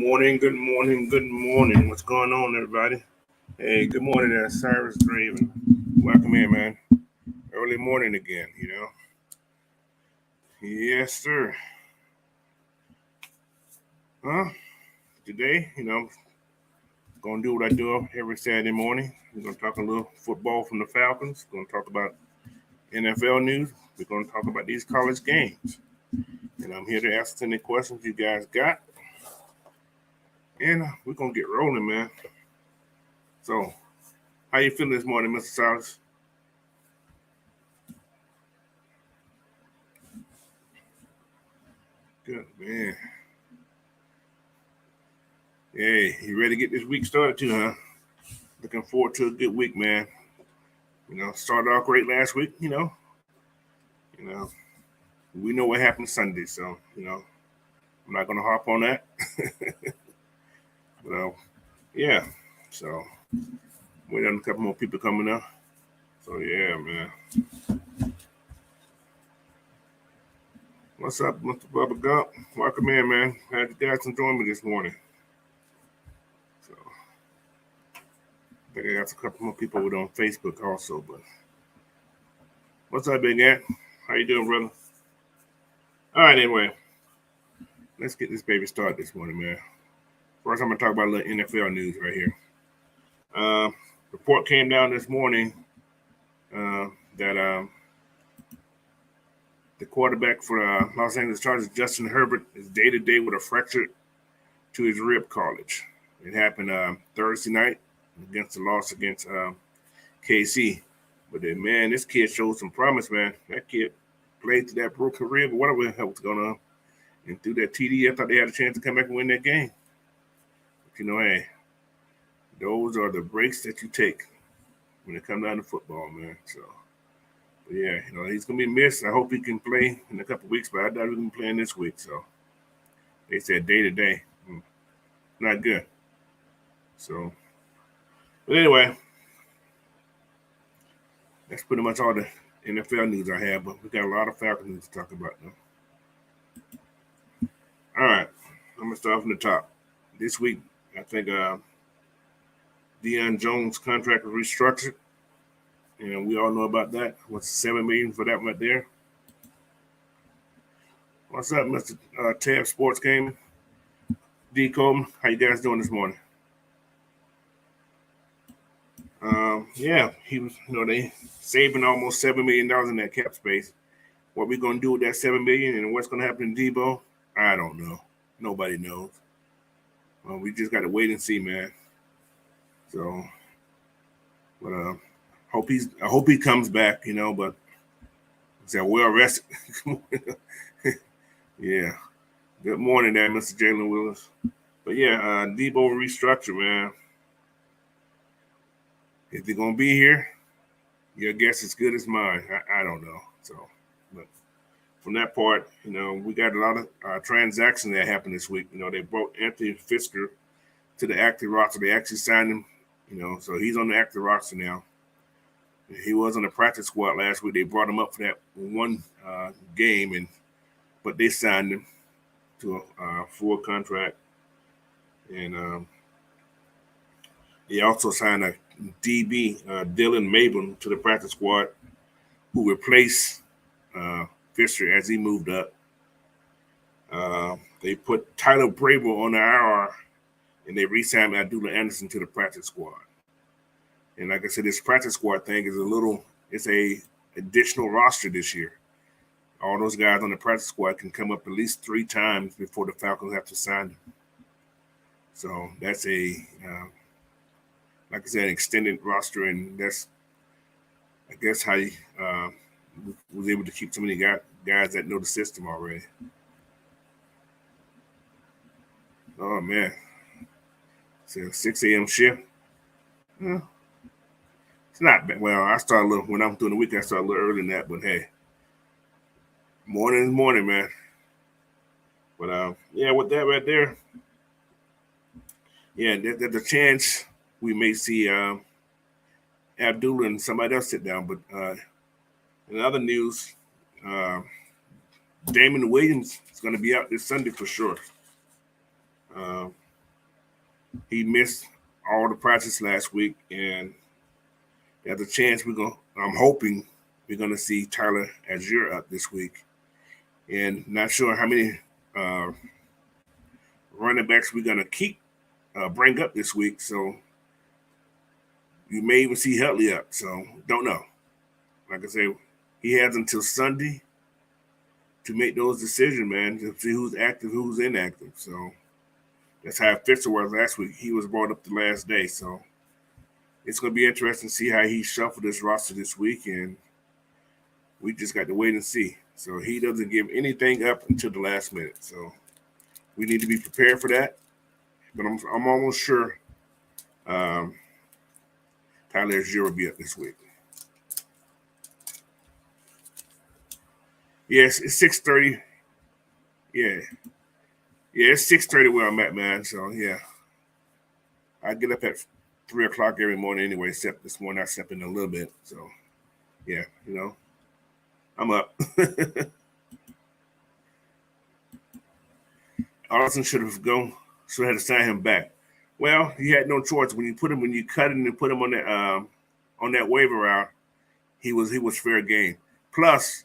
Good morning, good morning. What's going on, everybody? Hey, good morning there, Cyrus Draven. Welcome in, man. Early morning again. Yes, sir. Huh? Today, gonna do what I do every Saturday morning. We're gonna talk a little football from the Falcons. We're gonna talk about NFL news. We're gonna talk about these college games. And I'm here to answer any questions you guys got. And we're gonna get rolling, man. So, how you feeling this morning, Mr. Cyrus? Good, man. Hey, you ready to get this week started too, huh? Looking forward to a good week, man. Started off great last week. You know, we know what happened Sunday, so I'm not gonna harp on that. But yeah. So waiting on a couple more people coming up. So yeah, man. What's up, Mr. Bubba Gump? Welcome in, man. Glad you guys can join me this morning. So I think I got a couple more people with on Facebook also, but what's up, Big Ant? How you doing, brother? All right, anyway. Let's get this baby started this morning, man. First, I'm going to talk about a little NFL news right here. Report came down this morning that the quarterback for Los Angeles Chargers, Justin Herbert, is day-to-day with a fracture to his rib cartilage. It happened Thursday night against the loss against KC. But then, man, this kid showed some promise, man. That kid played to that broken rib or whatever the hell was going on. And through that TD, I thought they had a chance to come back and win that game. But hey, those are the breaks that you take when it comes down to football, man. So, but yeah, he's gonna be missed. I hope he can play in a couple of weeks, but I doubt he's gonna be playing this week. So they said day to day, not good. So, but anyway, that's pretty much all the NFL news I have. But we got a lot of Falcons news to talk about now. All right, I'm gonna start from the top. This week, I think Deion Jones' contract was restructured. We all know about that. What's $7 million for that right there? What's up, Mr. Tab Sports Gaming? D. Coleman, how you guys doing this morning? Yeah, he was. They saving almost $7 million in that cap space. What we gonna do with that $7 million and what's gonna happen to Debo? I don't know. Nobody knows. We just gotta wait and see, man. So, but I hope he comes back. But he's well rested. Yeah. Good morning, there, Mr. Jalen Willis. But yeah, Debo restructure, man. Is he gonna be here? Your guess is good as mine. I don't know. So, but from that part, we got a lot of transactions that happened this week. They brought Anthony Fisker to the active roster. They actually signed him. So he's on the active roster now. He was on the practice squad last week. They brought him up for that one game, but they signed him to a full contract. And he also signed a DB, Dylan Mabin, to the practice squad, who replaced Fisher as he moved up. They put Tyler Bravo on the IR, and they re-signed Abdullah Anderson to the practice squad. And like I said, this practice squad thing is it's a additional roster this year. All those guys on the practice squad can come up at least 3 times before the Falcons have to sign them. So that's like I said, an extended roster, and that's, I guess, how he was able to keep so many guys that know the system already. Oh, man. So 6 a.m. shift. It's not bad. Well, I start a little, when I'm doing the week, I start a little early than that, but hey, morning is morning, man. But yeah, with that right there, yeah, there's a chance we may see Abdullah and somebody else sit down. But in other news, Damon Williams is going to be out this Sunday for sure. He missed all the practice last week, and there's a chance I'm hoping we're gonna see Tyler Azure up this week, and not sure how many uh, running backs we're gonna keep bring up this week. So you may even see Huntley up. So don't know. Like I say, he has until Sunday to make those decisions, man, to see who's active, who's inactive. So that's how Fisher was last week. He was brought up the last day. So it's going to be interesting to see how he shuffled this roster this week, and we just got to wait and see. So he doesn't give anything up until the last minute. So we need to be prepared for that. But I'm almost sure Tyler Azure will be up this week. Yes, it's 6:30. Yeah, it's 6:30 where I'm at, man. So yeah, I get up at 3 o'clock every morning anyway. Except this morning I slept in a little bit. So yeah, I'm up. Austin should have had to sign him back. Well, he had no choice when you cut him and put him on that waiver route. He was fair game. Plus,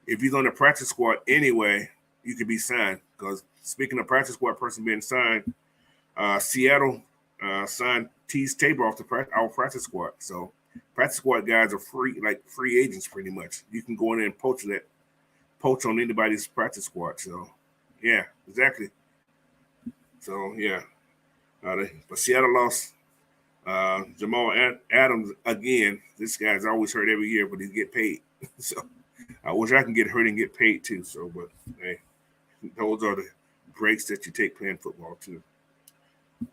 if he's on the practice squad anyway, you could be signed. Because speaking of practice squad person being signed, Seattle signed Tease Tabor off our practice squad. So practice squad guys are free agents pretty much. You can go in there and poach on anybody's practice squad. So yeah, exactly. So yeah, but Seattle lost Jamal Adams again. This guy's always hurt every year, but he get paid. So I wish I can get hurt and get paid too. So, but hey, those are the breaks that you take playing football too.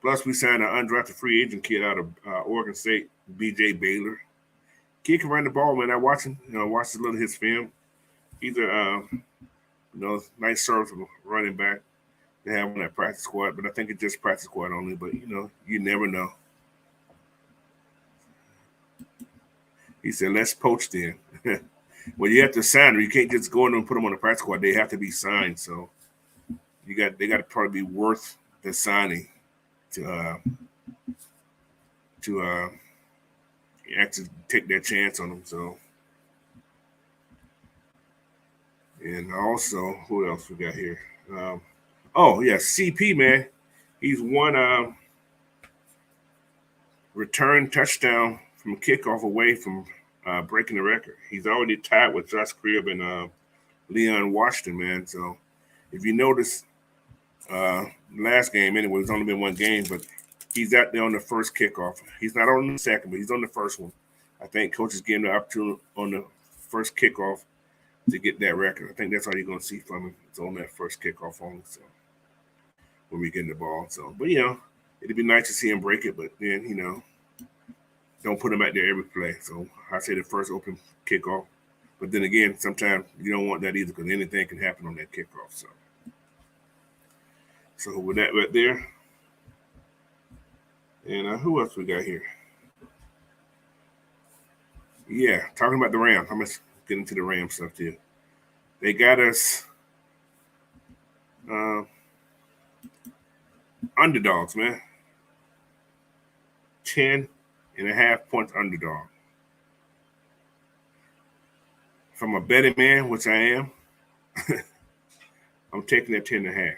Plus, we signed an undrafted free agent kid out of Oregon State, B.J. Baylor. Kid can run the ball, man. I watched him. Watched a little of his film. He's a nice serviceable running back to have on that practice squad. But I think it's just practice squad only. But you never know. He said, "Let's poach then." Well, you have to sign them. You can't just go in and put them on the practice squad. They have to be signed. So they got to probably be worth the signing to actually take that chance on them. So, and also, who else we got here? CP, man, he's one return touchdown from kickoff away from breaking the record. He's already tied with Josh Cribb and Leon Washington, man. So if you notice, last game anyway, it's only been one game, but he's out there on the first kickoff. He's not on the second, but he's on the first one. I think coaches gave him the opportunity on the first kickoff to get that record. I think that's all you're going to see from him. It's on that first kickoff only. So when we get the ball, but it'd be nice to see him break it. But then don't put him out there every play. So I say the first open kickoff. But then again, sometimes you don't want that either because anything can happen on that kickoff. So with that right there, and who else we got here? Yeah, talking about the Rams. I'm just getting into the Rams stuff too. They got us underdogs, man. 10.5 points underdog. If I'm a betting man, which I am, I'm taking that 10.5.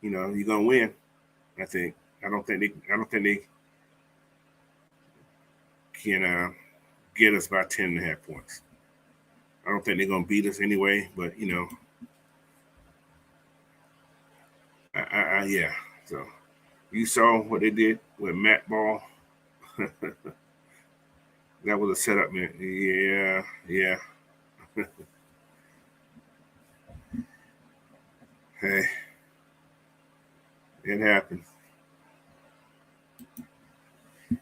You're gonna win. I think. I don't think they can get us by 10.5 points. I don't think they're gonna beat us anyway. But yeah. So you saw what they did with Matt Ball. That was a setup, man. Yeah. Hey, it happened.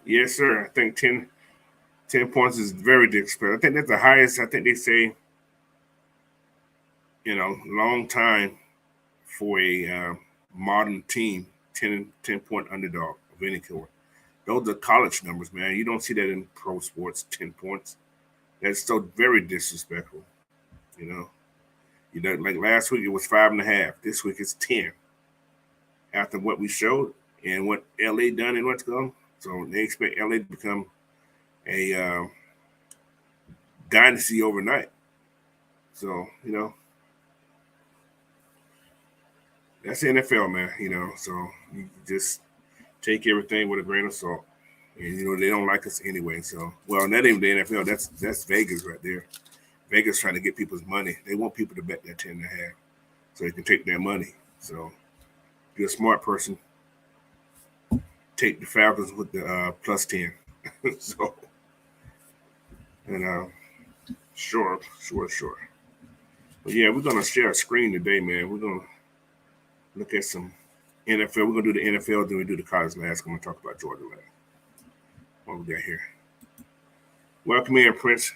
Yes, sir. I think 10 points is very disrespectful. I think that's the highest. I think they say, long time for a modern team, 10 point underdog of any sort. Those are college numbers, man. You don't see that in pro sports, 10 points. That's so very disrespectful. Like last week it was 5.5. This week it's 10. After what we showed, and what LA done and what's going. So they expect LA to become a dynasty overnight. So that's the NFL, man. So you just take everything with a grain of salt. And they don't like us anyway. So not even the NFL. That's Vegas right there. Vegas trying to get people's money. They want people to bet that 10.5, so they can take their money. So if you're a smart person, take the Falcons with the +10. So and sure. But yeah, we're gonna share a screen today, man. We're gonna look at some NFL. We're gonna do the NFL, then we do the college last. I'm gonna talk about Georgia last. What we got here? Welcome in, Prince.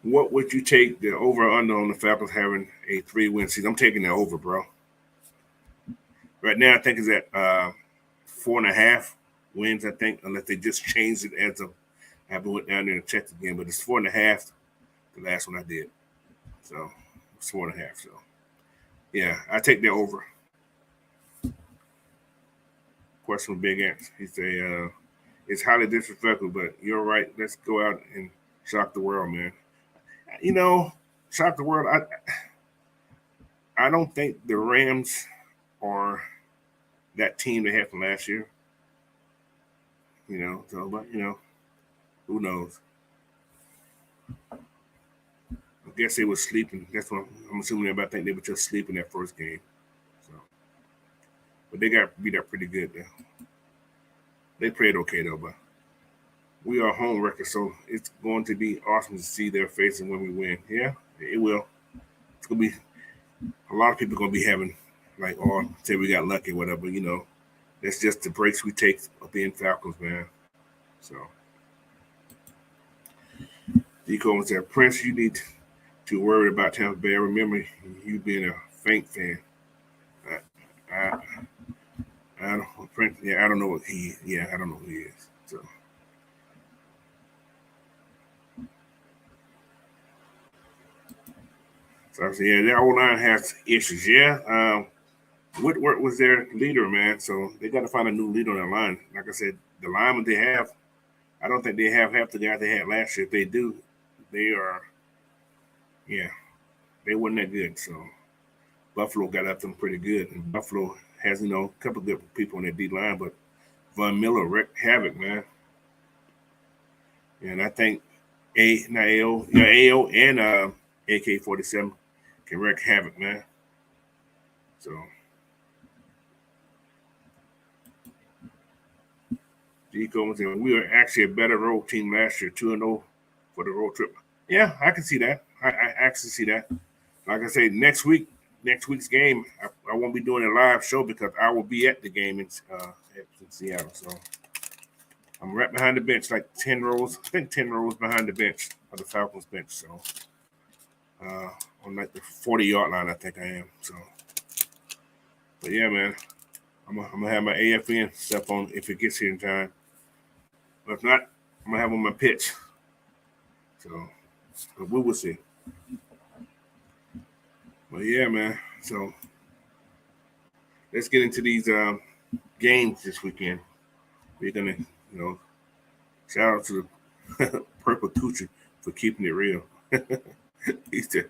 What would you take the over or under on the Falcons having a 3-win season? I'm taking the over, bro. Right now, I think it's at 4.5 wins. I think, unless they just changed it as of I haven't went down there and checked again, but it's 4.5. The last one I did, so it's 4.5. So yeah, I take the over. Question from Big Ants. He say, "It's highly disrespectful, but you're right. Let's go out and shock the world, man." Shock the world. I don't think the Rams are that team they had from last year. But who knows? I guess they were sleeping. That's what I'm assuming everybody think they were just sleeping that first game. So, but they got beat up pretty good there. They played okay though, but we are home record, so it's going to be awesome to see their faces when we win. Yeah, it will. It's gonna be a lot of people gonna be having like, oh, say we got lucky, whatever. That's just the breaks we take of being Falcons, man. So, Deco said, Prince, you need to worry about Tampa Bay. I remember you being a faint fan. I don't Prince. Yeah, I don't know what he. Yeah, I don't know who he is. So I said, yeah, their O line has issues. Yeah, Whitworth was their leader, man. So they got to find a new leader on their line. Like I said, the linemen they have, I don't think they have half the guys they had last year. If they do, they are, yeah, they weren't that good. So Buffalo got up them pretty good, and Buffalo has a couple of good people on their D line, but Von Miller wrecked havoc, man. And I think AO and AK-47 can wreak havoc, man. So G Coleman said we were actually a better road team last year, 2-0 for the road trip. Yeah, I can see that. I actually see that. Like I say, next week's game, I won't be doing a live show because I will be at the game in Seattle. So I'm right behind the bench, like 10 rows. I think 10 rows behind the bench of the Falcons bench. So on like the 40-yard line, I think I am. So, but yeah, man, I'm gonna have my AFN stuff on if it gets here in time. But if not, I'm gonna have on my pitch. So, but we will see. But yeah, man. So let's get into these games this weekend. We're gonna, shout out to the Purple Coochie for keeping it real. He's the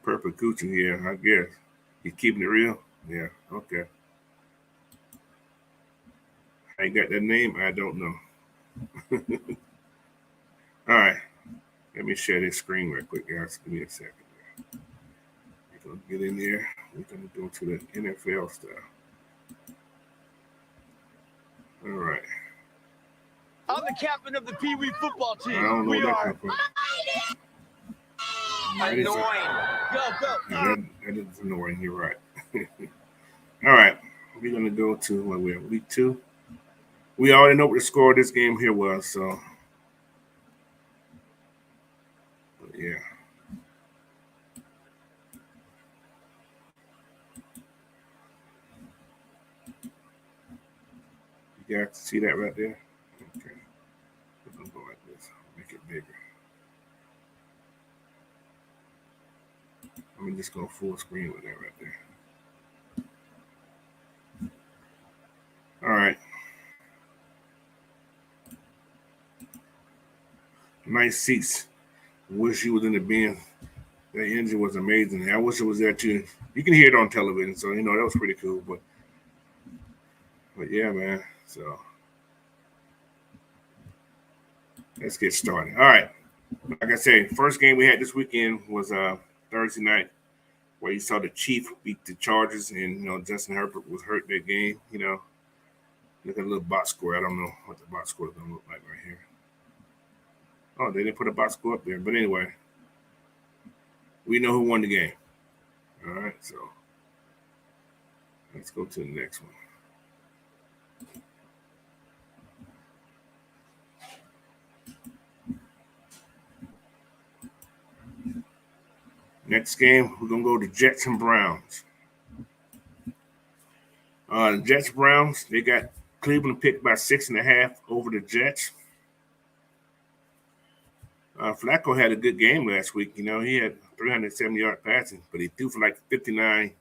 Purple Coochie, yeah, I guess. He's keeping it real? Yeah, okay. I ain't got that name, I don't know. All right. Let me share this screen real quick, guys. Give me a second. We're gonna get in there. We're gonna go to the NFL stuff. All right. I'm the captain of the Pee Wee football team. I don't know we where that are come from. annoying. Go. That is annoying. You're right. All right. We're gonna go to what we're week 2. We already know what the score of this game here was, so but yeah. You guys see that right there? Okay. We're gonna go like this. Make it bigger. Let me just go full screen with that right there. All right. Nice seats. Wish you was in the bin. That engine was amazing. I wish it was there too. You can hear it on television, so that was pretty cool. But yeah, man. So let's get started. All right. Like I said, first game we had this weekend was Thursday night, where you saw the Chiefs beat the Chargers, and Justin Herbert was hurt that game. Look at a little box score. I don't know what the box score is gonna look like right here. Oh, they didn't put a box score up there, but anyway, we know who won the game. All right, so let's go to the next one. Next game, we're gonna go to Jets and Browns. The Jets Browns, they got Cleveland picked by 6.5 over the Jets. Flacco had a good game last week. He had 370-yard passing, but he threw for like 59.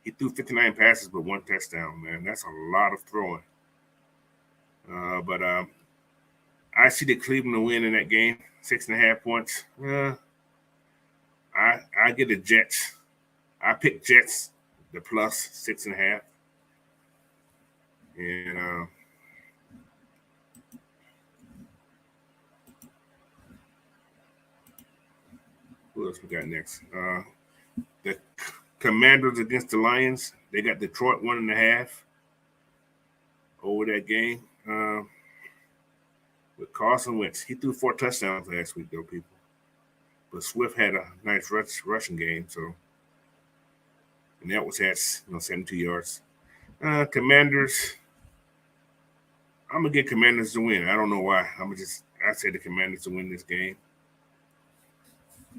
He threw 59 passes, but 1 touchdown. Man, that's a lot of throwing. But I see the Cleveland win in that game, 6.5 points. I get the Jets. I pick Jets, the plus 6.5. And who else we got next? The Commanders against the Lions. They got Detroit 1.5 over that game. With Carson Wentz, he threw 4 touchdowns last week, though, people. But Swift had a nice rushing game, and that was at 72 yards. Commanders. I'm gonna get Commanders to win. I don't know why. I say the Commanders to win this game.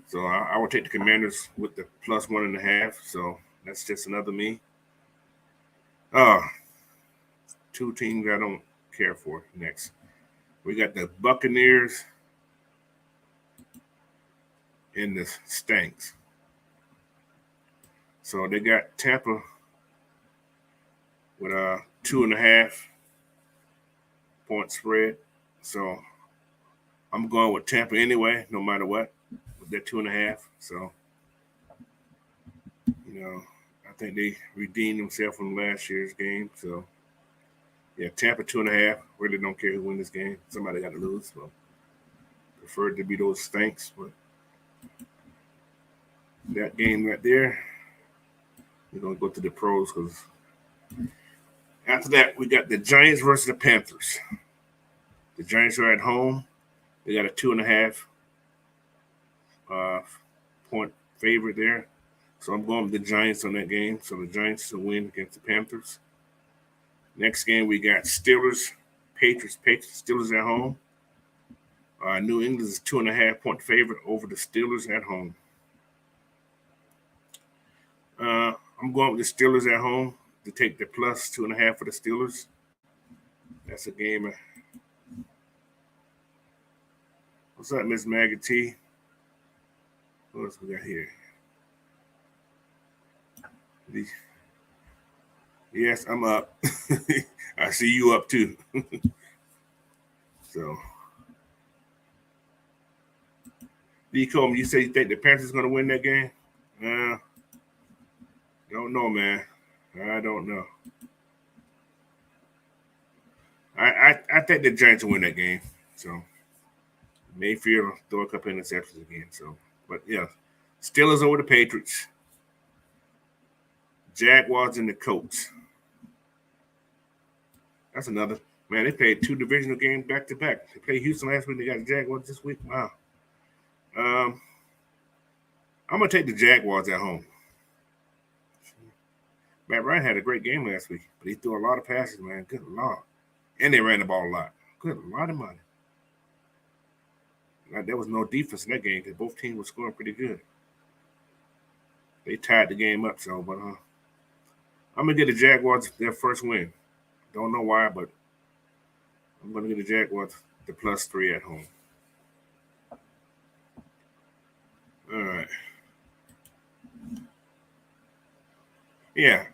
So I will take the Commanders with the plus 1.5. So that's just another me. 2 teams I don't care for next. We got the Buccaneers and the Stanks. So they got Tampa with a 2.5 point spread. So I'm going with Tampa anyway, no matter what, with that 2.5. So, I think they redeemed themselves from last year's game. So, yeah, Tampa 2.5. Really don't care who wins this game. Somebody got to lose. So, prefer to be those Stanks. But that game right there, we're going to go to the pros because after that, we got the Giants versus the Panthers. The Giants are at home. They got a 2.5 point favorite there. So I'm going with the Giants on that game. So the Giants will win against the Panthers. Next game, we got Steelers, Patriots. Steelers at home. New England is 2.5 point favorite over the Steelers at home. I'm going with the Steelers at home to take the plus 2.5 for the Steelers. That's a game. What's up, Miss Maggie T? What else we got here? Yes, I'm up. I see you up too. So, D. Coleman, you say you think the Panthers going to win that game? Don't know, man. I don't know. I think the Giants will win that game. So Mayfield will throw a couple interceptions again. So, but yeah, Steelers over the Patriots. Jaguars and the Colts. That's another. Man, they played 2 divisional games back to back. They played Houston last week. They got the Jaguars this week. Wow. I'm gonna take the Jaguars at home. Matt Ryan had a great game last week, but he threw a lot of passes, man. Good Lord. And they ran the ball a lot. Good lot of money. There was no defense in that game because both teams were scoring pretty good. They tied the game up, but I'm gonna get the Jaguars their first win. Don't know why, but I'm gonna get the Jaguars the plus 3 at home. All right. Yeah.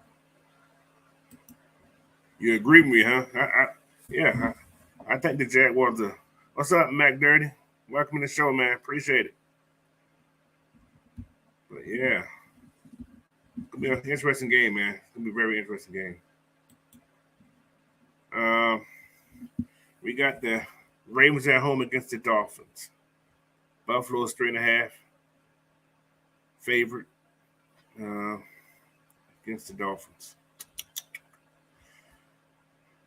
You agree with me, huh? I think the Jaguars are. What's up, Mac Dirty? Welcome to the show, man. Appreciate it. But yeah, it'll be an interesting game, man. It'll be a very interesting game. We got the Ravens at home against the Dolphins. Buffalo's 3.5 favorite against the Dolphins.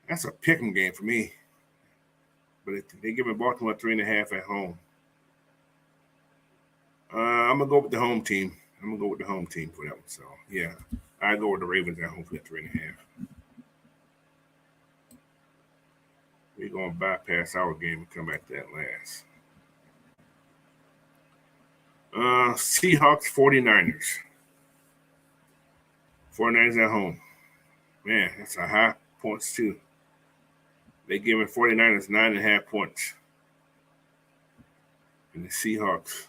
That's a pick'em game for me. But they're giving Baltimore 3.5 at home. I'm gonna go with the home team. I'm gonna go with the home team for that one. So yeah, I go with the Ravens at home for that 3.5. We're gonna bypass our game and come back to that last. Seahawks 49ers. 49ers at home. Man, that's a high points too. They giving 49ers 9.5 points. And the Seahawks.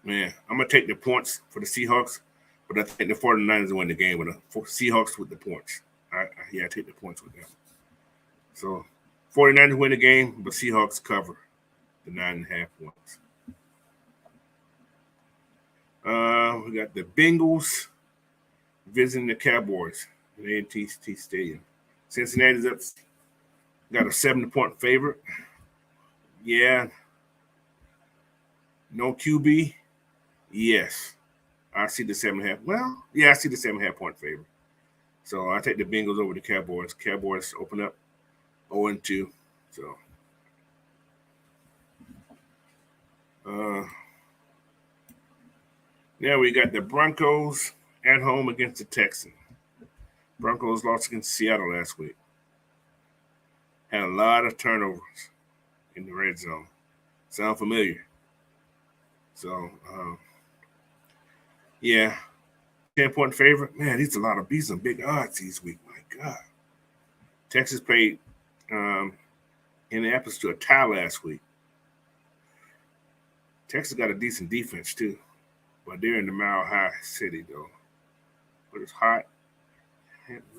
Man, I'm going to take the points for the Seahawks, but I think the 49ers win the game with the Seahawks with the points. I take the points with them. So 49ers win the game, but Seahawks cover the 9.5 points. We got the Bengals visiting the Cowboys at A&T Stadium. Cincinnati's up, got a 7-point favorite. Yeah. No QB. Yes. I see the 7.5. Well, yeah, I see the 7.5 point favorite. So I take the Bengals over the Cowboys. Cowboys open up 0-2. So now we got the Broncos at home against the Texans. Broncos lost against Seattle last week. Had a lot of turnovers in the red zone. Sound familiar? So, yeah. 10-point favorite. Man, these are some big odds this week. My God. Texas played Indianapolis to a tie last week. Texas got a decent defense, too. But they're in the Mile High City, though. But it's hot.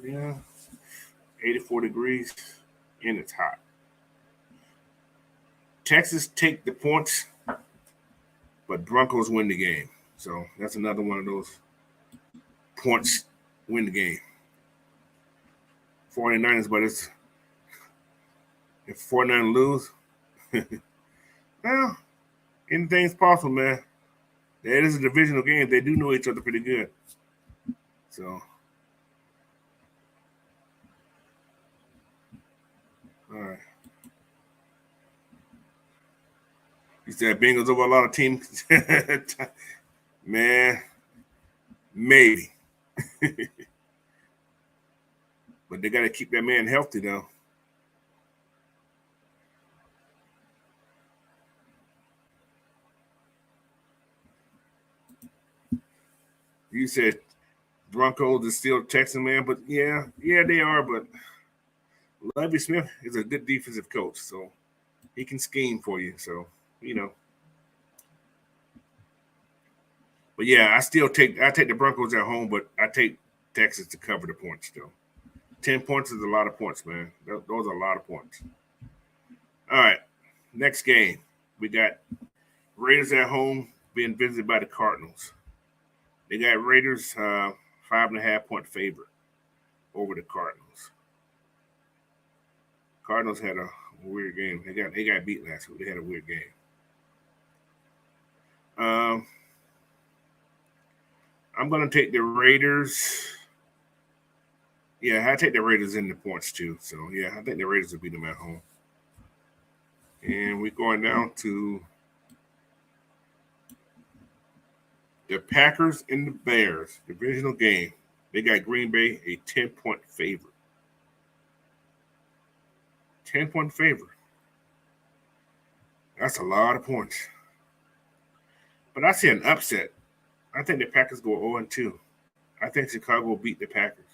Yeah. 84 degrees. And it's hot. Texas take the points, but Broncos win the game. So that's another one of those points win the game. 49ers, but if 49ers lose, well, anything's possible, man. It is a divisional game. They do know each other pretty good. So, all right. You said Bengals over a lot of teams. Man, maybe. But they got to keep that man healthy, though. You said Broncos is still Texan, man, but yeah, they are. But Lovie Smith is a good defensive coach, so he can scheme for you. So, But yeah, I take the Broncos at home, but I take Texas to cover the points still. 10 points is a lot of points, man. Those are a lot of points. All right, next game. We got Raiders at home being visited by the Cardinals. They got Raiders 5.5 point favorite over the Cardinals. Cardinals had a weird game. They got beat last week. They had a weird game. I'm going to take the Raiders. Yeah, I take the Raiders in the points too. So, yeah, I think the Raiders will beat them at home. And we're going down to the Packers and the Bears, divisional game. They got Green Bay a 10-point favorite. 10-point favorite. That's a lot of points. But I see an upset. I think the Packers go 0-2. I think Chicago will beat the Packers.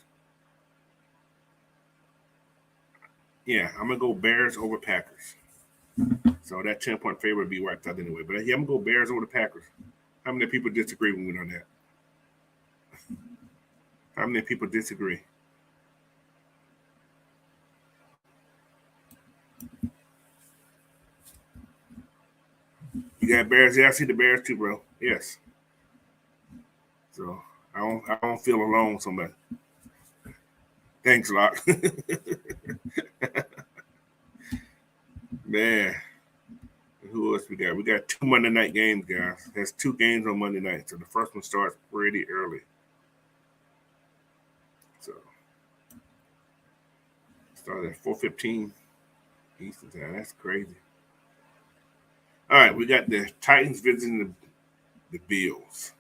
Yeah, I'm going to go Bears over Packers. So that 10-point favorite would be wiped out anyway. But yeah, I'm going to go Bears over the Packers. How many people disagree with me on that? How many people disagree? got Bears. Yeah, I see the Bears too, bro. Yes. So I don't feel alone, somebody. Thanks a lot. Man. Who else we got? We got 2 Monday night games, guys. There's 2 games on Monday night. So the first one starts pretty early. So start at 4:15 Eastern time. That's crazy. All right, we got the Titans visiting the Bills.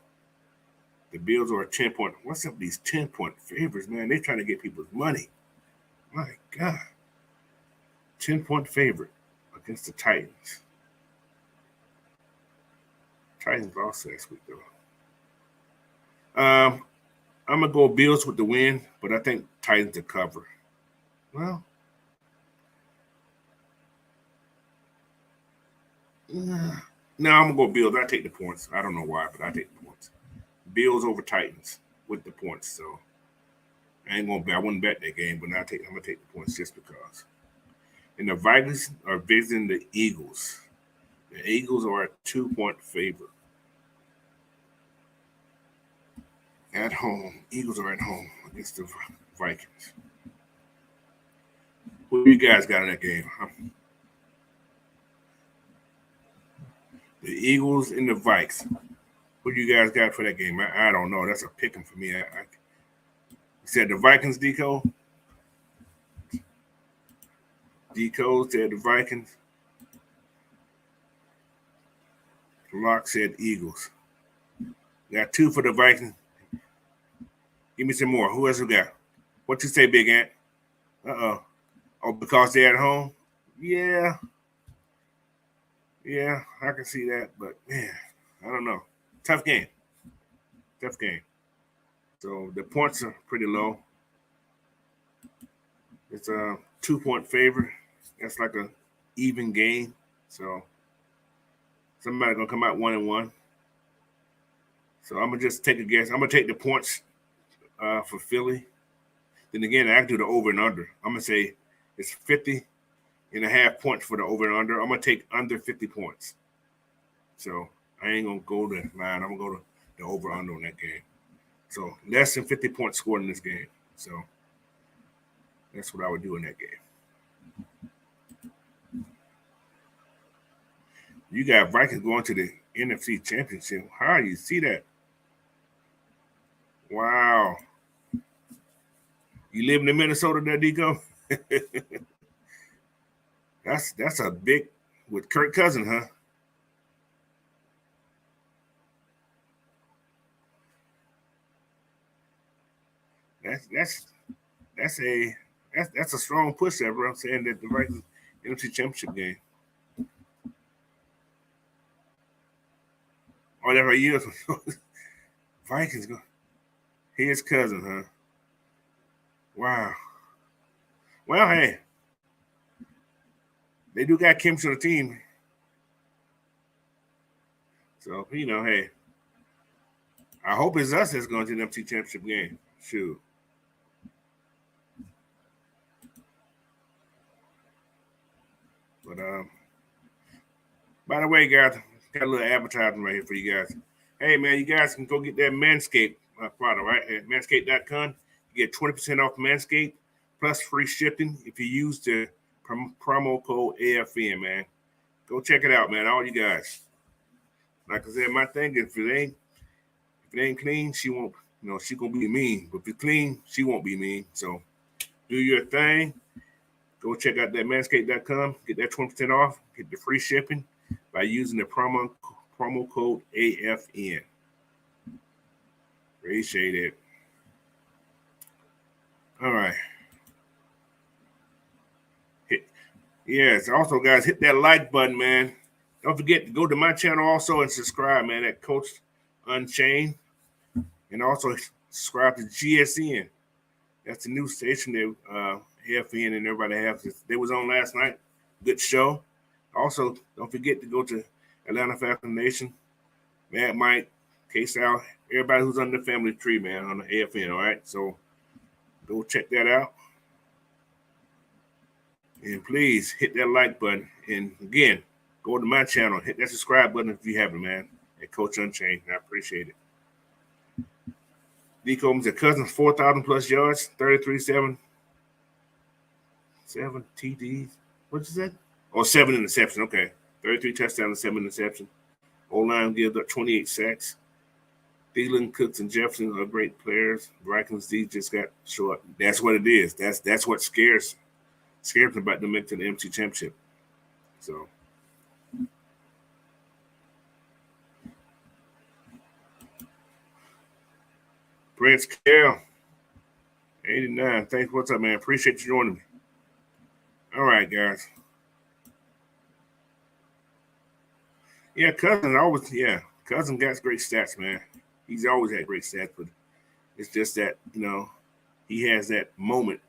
The Bills are a 10-point. What's up with these 10-point favorites, man? They're trying to get people's money. My God. 10-point favorite against the Titans. Titans lost last week, though. I'm going to go Bills with the win, but I think Titans to cover. Well, no, I'm going to go Bills. I take the points. I don't know why, but I take the points. Bills over Titans with the points. So I wouldn't bet that game, but I'm going to take the points just because. And the Vikings are visiting the Eagles. The Eagles are a 2-point favorite. At home. Eagles are at home against the Vikings. What do you guys got in that game? Huh? The Eagles and the Vikes. What do you guys got for that game? I don't know. That's a pick 'em for me. You said the Vikings, Deco? Deco said the Vikings. Locke said Eagles. Got 2 for the Vikings. Give me some more. Who else we got? What you say, Big Ant? Uh-oh. Oh, because they're at home? Yeah. Yeah, I can see that. But, man, I don't know. Tough game. So the points are pretty low. It's a 2-point favor. That's like a even game. So somebody's going to come out 1-1. So I'm going to just take a guess. I'm going to take the points for Philly. Then again, I can do the over and under. I'm going to say it's 50.5 points for the over and under. I'm going to take under 50 points. So I ain't going to go to line. I'm going to go to the over under on that game. So less than 50 points scored in this game. So that's what I would do in that game. You got Vikings going to the NFC Championship. How do you see that? Wow. You live in Minnesota there, Deco? That's a big with Kirk Cousins, huh? That's a strong push there, bro. I'm saying that the Vikings NFC Championship game. Oh, that's right. Years Vikings go. His cousin, huh? Wow. Well, hey, they do got chemistry on the team. So, hey, I hope it's us that's going to the NFC Championship game. Shoot. But, by the way, guys, got a little advertising right here for you guys. Hey, man, you guys can go get that Manscaped product, right? At manscaped.com. You get 20% off Manscaped plus free shipping if you use the promo code AFN, man. Go check it out, man. All you guys. Like I said, my thing is if it ain't clean, she won't, she gonna be mean. But if it's clean, she won't be mean. So do your thing. Go check out that manscaped.com. Get that 20% off. Get the free shipping by using the promo code AFN. Appreciate it. All right. Yes. Also, guys, hit that like button, man. Don't forget to go to my channel also and subscribe, man, at Coach Unchained. And also subscribe to GSN. That's the new station that AFN and everybody has. They was on last night. Good show. Also, don't forget to go to Atlanta Falcons Nation, Mad Mike, K-Sal, everybody who's on the family tree, man, on the AFN, all right? So go check that out. And please hit that like button. And again, go to my channel, hit that subscribe button if you haven't, man. At Coach Unchained, I appreciate it. D Combs at Cousins, 4,000 plus yards, 33-7 TDs. What you said? Oh, 7 interceptions. Okay. 33 touchdowns, 7 interceptions. O-line gives up 28 sacks. Thielen, Cooks, and Jefferson are great players. Vikings D just got short. That's what it is. That's what scares them about them making the MC Championship. So. Prince Carroll, 89. Thanks. What's up, man? Appreciate you joining me. All right, guys. Yeah, Cousin got great stats, man. He's always had great stats, but it's just that, he has that moment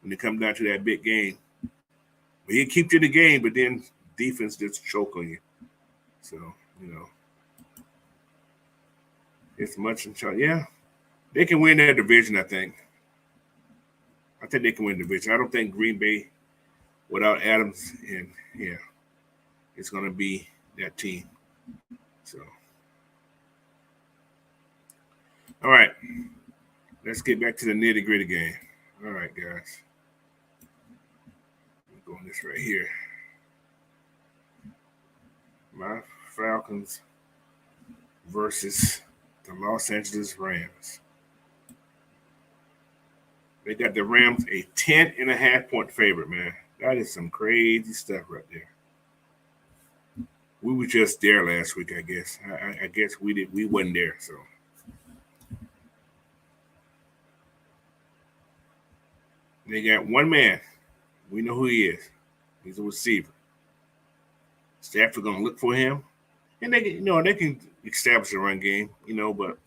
when it comes down to that big game. But he'll keep you in the game, but then defense just choke on you. So, it's much in charge. Yeah, they can win that division, I think. I think they can win the division. I don't think Green Bay, without Adams, and it's going to be that team. So, all right, let's get back to the nitty-gritty game. All right, guys. I'm going this right here. My Falcons versus the Los Angeles Rams. They got the Rams a 10.5-point favorite, man. That is some crazy stuff right there. We were just there last week, I guess. I guess we wasn't there, so. They got one man. We know who he is. He's a receiver. Stafford gonna look for him, and they can establish a run game, but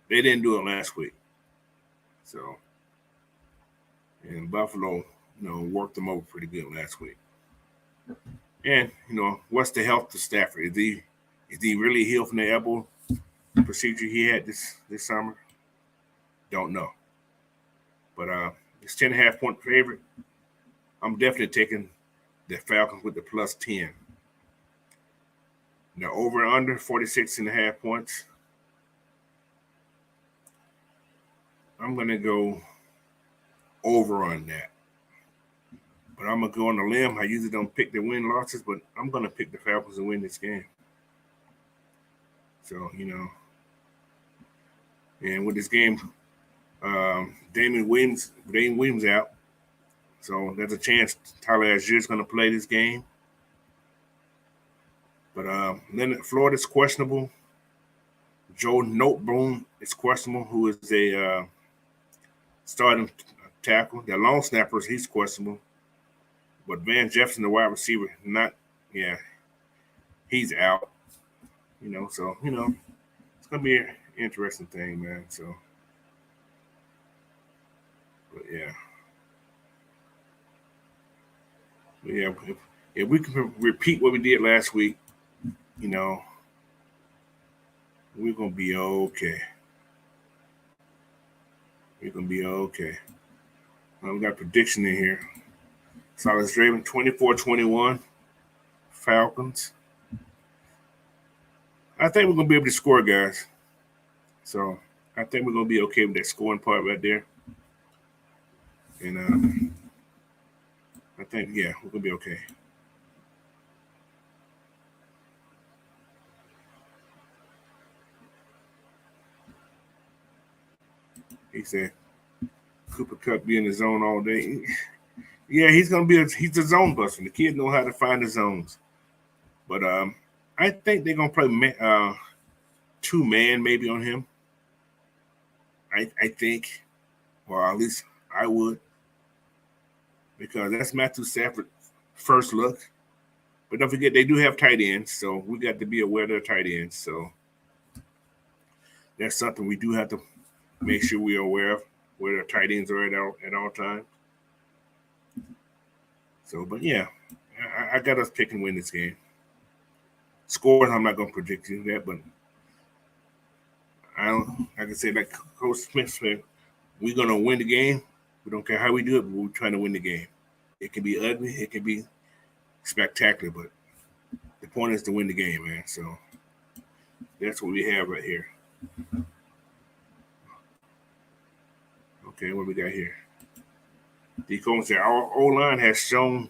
they didn't do it last week. So, and Buffalo, worked them over pretty good last week. And what's the health of Stafford? Is he really healed from the elbow procedure he had this summer? Don't know. But it's 10.5-point favorite. I'm definitely taking the Falcons with the plus 10. Now over and under 46.5 points. I'm gonna go over on that. But I'm gonna go on a limb. I usually don't pick the win-losses, but I'm gonna pick the Falcons to win this game. So, and with this game, Damian Williams out. So there's a chance Tyler Allgeier's going to play this game. But Leonard Floyd is questionable. Joe Noteboom is questionable, who is a starting tackle. The long snappers, he's questionable. But Van Jefferson, the wide receiver, he's out. So, it's going to be an interesting thing, man. So, but yeah. Yeah, if we can repeat what we did last week, we're going to be okay. We're going to be okay. We got a prediction in here. Silas Draven, 24-21, Falcons. I think we're going to be able to score, guys. So I think we're going to be okay with that scoring part right there. And I think, we're going to be okay. He said, Cooper Kupp be in the zone all day. Yeah, he's a zone buster. The kid know how to find the zones. But I think they're going to play two-man maybe on him. I think, or at least I would. Because that's Matthew Stafford's first look. But don't forget, they do have tight ends, so we got to be aware of their tight ends. So that's something we do have to make sure we are aware of, where their tight ends are at all times. So, but yeah, I got us pick and win this game. Scores, I'm not going to predict you that, but I can say like Coach Smith said, we're going to win the game. We don't care how we do it, but we're trying to win the game. It can be ugly. It can be spectacular, but The point is to win the game, man. So that's what we have right here. Okay, what we got here? D. Coleman said, our O-line has shown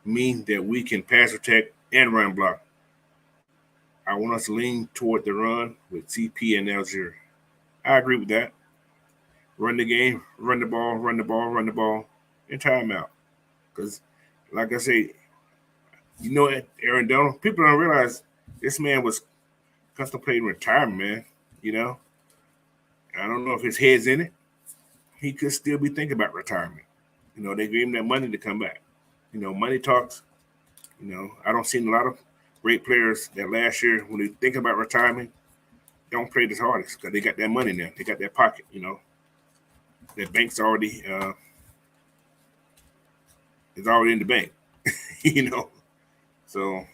me that we can pass protect and run block. I want us to lean toward the run with CP and Algier. I agree with that. Run the game, run the ball, run the ball, run the ball, and timeout. Because, like I say, you know, Aaron Donald, people don't realize this man was contemplating retirement, man. You know, I don't know if his head's in it. He could still be thinking about retirement. You know, they gave him that money to come back. You know, money talks. You know, I don't see a lot of great players that last year, when they think about retirement, don't play the hardest because they got that money now. They got that pocket, you know. That bank's already is already in the bank, you know. So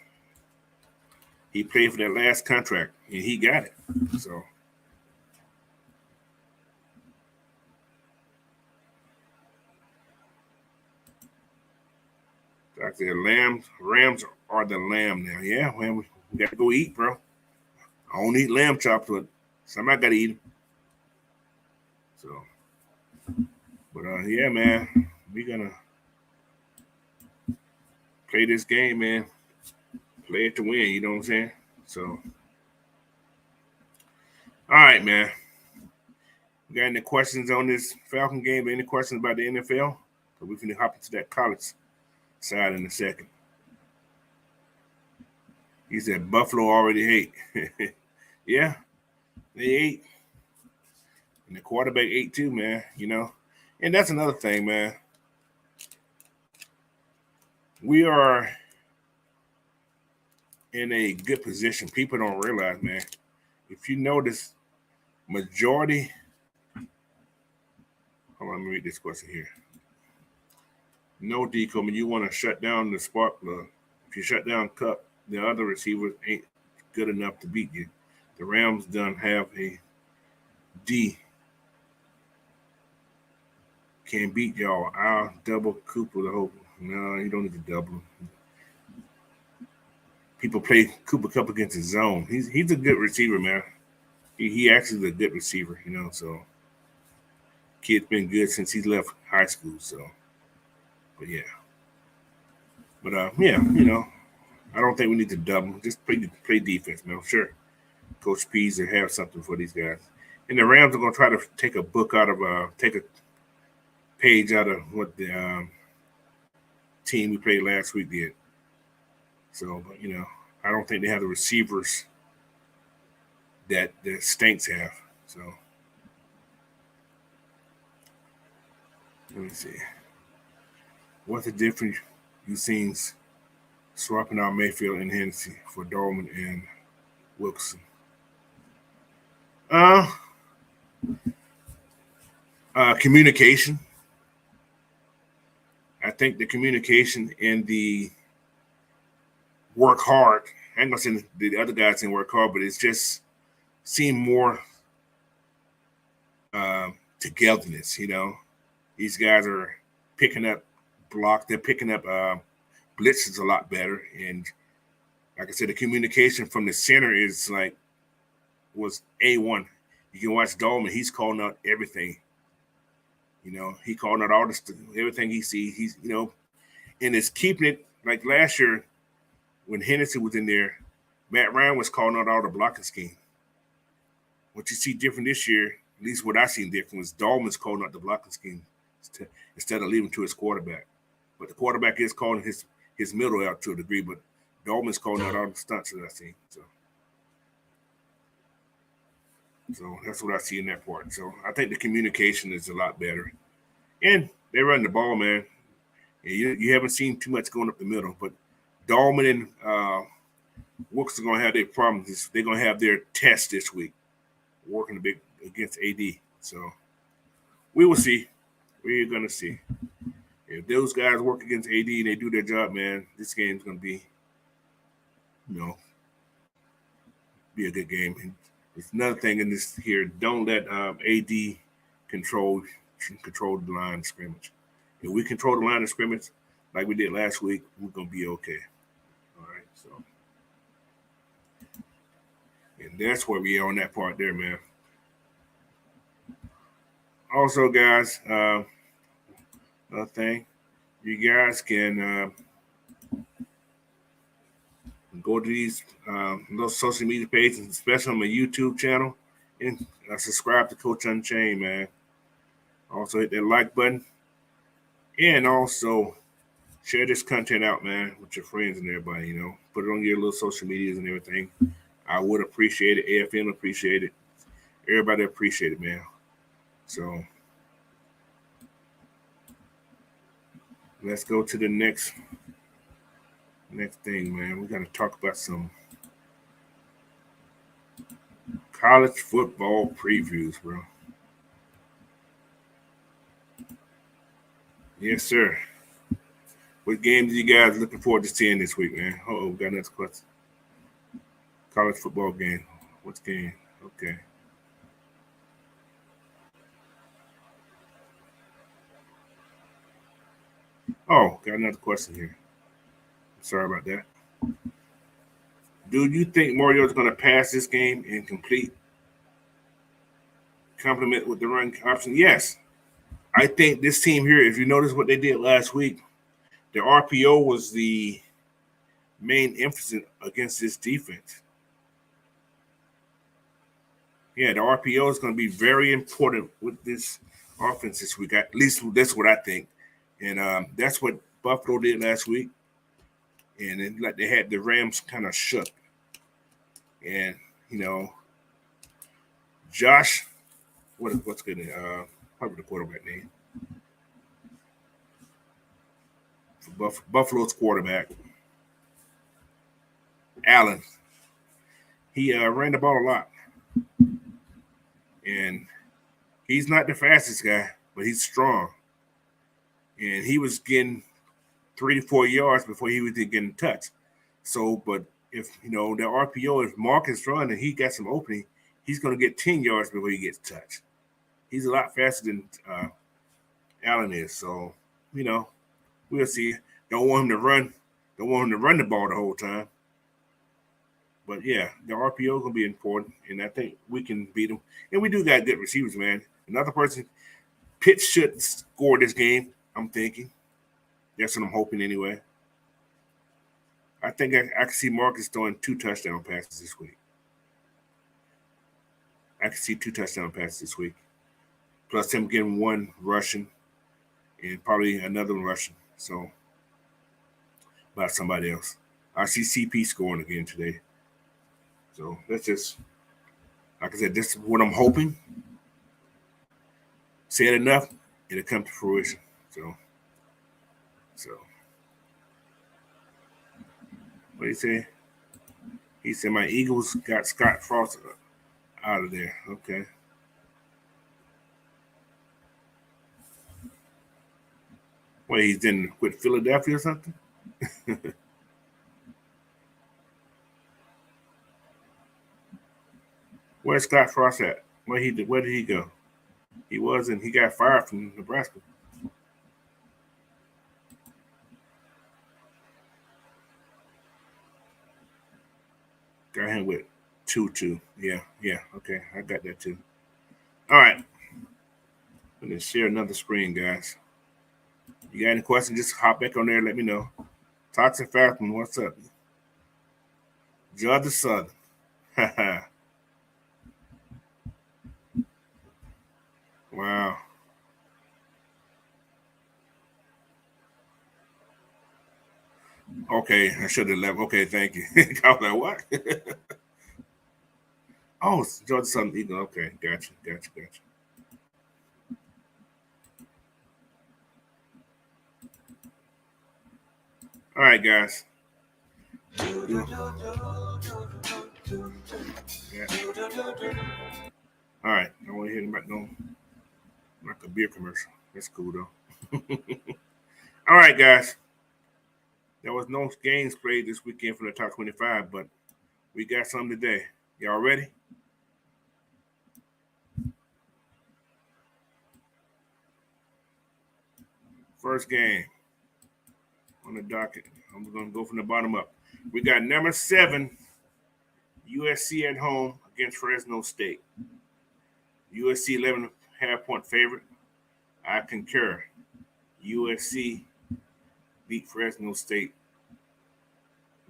he played for that last contract and he got it. So like the Rams are the lamb now. Yeah, man, we got to go eat, bro. I don't eat lamb chops, but somebody got to eat them. So, but yeah, man, we gonna play this game, man. Play it to win. You know what I'm saying? So, all right, man. You got any questions on this Falcon game? Any questions about the NFL? So we can hop into that college side in a second. He said Buffalo already ate. Yeah, they ate. And the quarterback ate too, man, you know. And that's another thing, man. We are in a good position. People don't realize, man. If you notice, majority. Hold on, let me read this question here. No, Deco, when you want to shut down the spark plug. If you shut down Cup, the other receivers ain't good enough to beat you. The Rams done have a D. Can beat y'all. I'll double Cooper the hope. No, you don't need to double him. People play Cooper Cup against his zone. He's a good receiver, man. He actually is a good receiver, you know. So kid's been good since he left high school. So, but yeah, yeah, you know, I don't think we need to double. Just play defense, man. Sure, Coach Pease will have something for these guys. And the Rams are gonna try to take a page out of what the team we played last week did. So, but, you know, I don't think they have the receivers that the Saints have. So, let me see. What's the difference you seen swapping out Mayfield and Hennessy for Dolman and Wilson? Communication. I think the communication and the work hard. I ain't gonna say the other guys didn't work hard, but it's just seemed more togetherness. You know, these guys are picking up block. They're picking up blitzes a lot better, and like I said, the communication from the center is was A1. You can watch Dolman; he's calling out everything. You know, he calling out all everything he sees. He's, you know, and it's keeping it like last year when Hennessy was in there. Matt Ryan was calling out all the blocking scheme. What you see different this year, at least what I seen different, was Dolman's calling out the blocking scheme instead of leaving to his quarterback. But the quarterback is calling his middle out to a degree, but Dolman's calling out all the stunts that I seen. So that's what I see in that part. So I think the communication is a lot better. And they run the ball, man. And you haven't seen too much going up the middle, but Dolman and Wilkes are going to have their problems. They're going to have their test this week, working against AD. So we will see. We're going to see. If those guys work against AD and they do their job, man, this game's going to be, you know, be a good game. And there's another thing in this here. Don't let AD control the line of scrimmage. If we control the line of scrimmage like we did last week, we're going to be okay. All right, so And that's where we are on that part there, man. Also, guys, another thing, you guys can go to these those social media pages, especially on my YouTube channel, and subscribe to Coach Unchained, man. Also hit that like button, and also share this content out, man, with your friends and everybody. Put it on your little social medias and everything. I would appreciate it. AFM appreciate it. Everybody appreciate it, man. So let's go to the next thing, man. We're gonna talk about some college football previews, bro. Yes, sir. What games are you guys looking forward to seeing this week, man? Oh, we got another question. College football game. What's game? Okay. Oh, got another question here. Sorry about that. Do you think Mario's going to pass this game and complement with the run option? Yes. I think this team here, if you notice what they did last week, the RPO was the main emphasis against this defense. Yeah, the RPO is going to be very important with this offense this week. At least that's what I think. And that's what Buffalo did last week. And it, like they had the Rams kind of shook. And, Josh, what's good? Probably the quarterback name. Buffalo's quarterback, Allen. He ran the ball a lot. And he's not the fastest guy, but he's strong. And he was getting 3 to 4 yards before he was getting touched. So, but if, the RPO, if Marcus run and he got some opening, he's going to get 10 yards before he gets touched. He's a lot faster than Allen is. So, we'll see. Don't want him to run. Don't want him to run the ball the whole time. But yeah, the RPO is gonna be important, and I think we can beat them. And we do got good receivers, man. Another person, Pitt should score this game. I'm thinking. That's what I'm hoping anyway. I think I can see Marcus throwing 2 touchdown passes this week. I can see 2 touchdown passes this week. Plus him getting 1 rushing and probably another one rushing. So about somebody else. I see CP scoring again today. So that's just, like I said, this is what I'm hoping. Said enough, it'll come to fruition. So what did he say? He said my Eagles got Scott Frost out of there. Okay. Well, he's in with Philadelphia or something? Where's Scott Frost at? Where did he go? He got fired from Nebraska. Got him with 2-2. Yeah. Okay, I got that too. All right. I'm gonna share another screen, guys. You got any questions? Just hop back on there and let me know. Toxic Falcon, what's up? Georgia Southern. Wow. Okay, I should have left. Okay, thank you. I was like, what? Oh, Georgia Southern Eagle. Okay, gotcha. All right, guys. Yeah. All right, I want to hear about no like a beer commercial. That's cool though. All right, guys. There was no games played this weekend for the top 25, but we got some today. Y'all ready? First game on the docket. I'm going to go from the bottom up. We got number 7, USC at home against Fresno State. USC 11.5-point favorite. I concur. USC beat Fresno State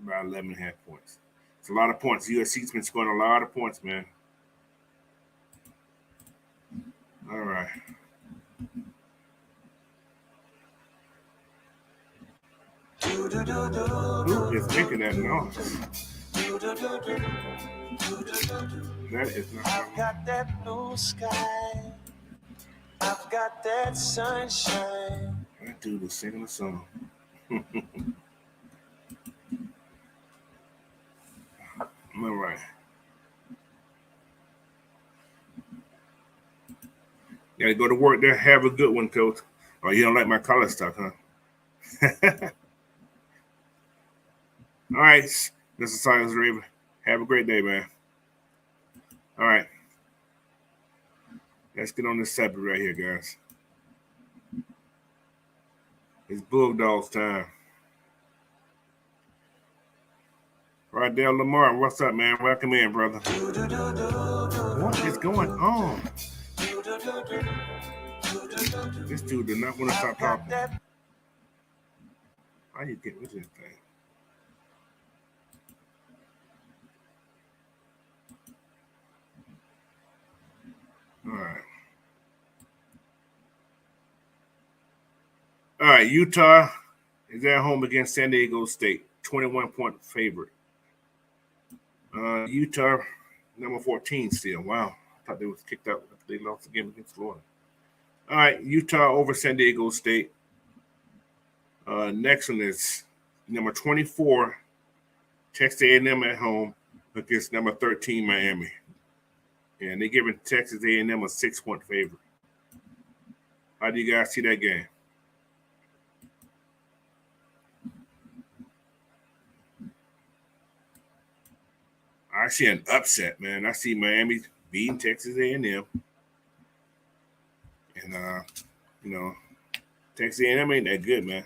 by 11.5 points. It's a lot of points. USC's been scoring a lot of points, man. All right. Who is making that noise? That is not. I've got that blue sky. I've got that sunshine. That dude is singing a song. All right. Gotta go to work there. Have a good one, Coach. Oh, you don't like my collar stock, huh? All right. This is Science Raven. Have a great day, man. All right. Let's get on this subject right here, guys. It's Bulldogs time. Rydell Lamar, what's up, man? Welcome in, brother. What is going on? This dude did not want to stop talking. How you get with this thing? All right. Utah is at home against San Diego State, 21-point favorite. Utah, number 14 still. Wow. I thought they was kicked out after they lost the game against Florida. All right. Utah over San Diego State. Next one is number 24, Texas A&M at home against number 13, Miami. And they're giving Texas A&M a 6-point favorite. How do you guys see that game? I see an upset, man. I see Miami beating Texas A&M. And, Texas A&M ain't that good, man.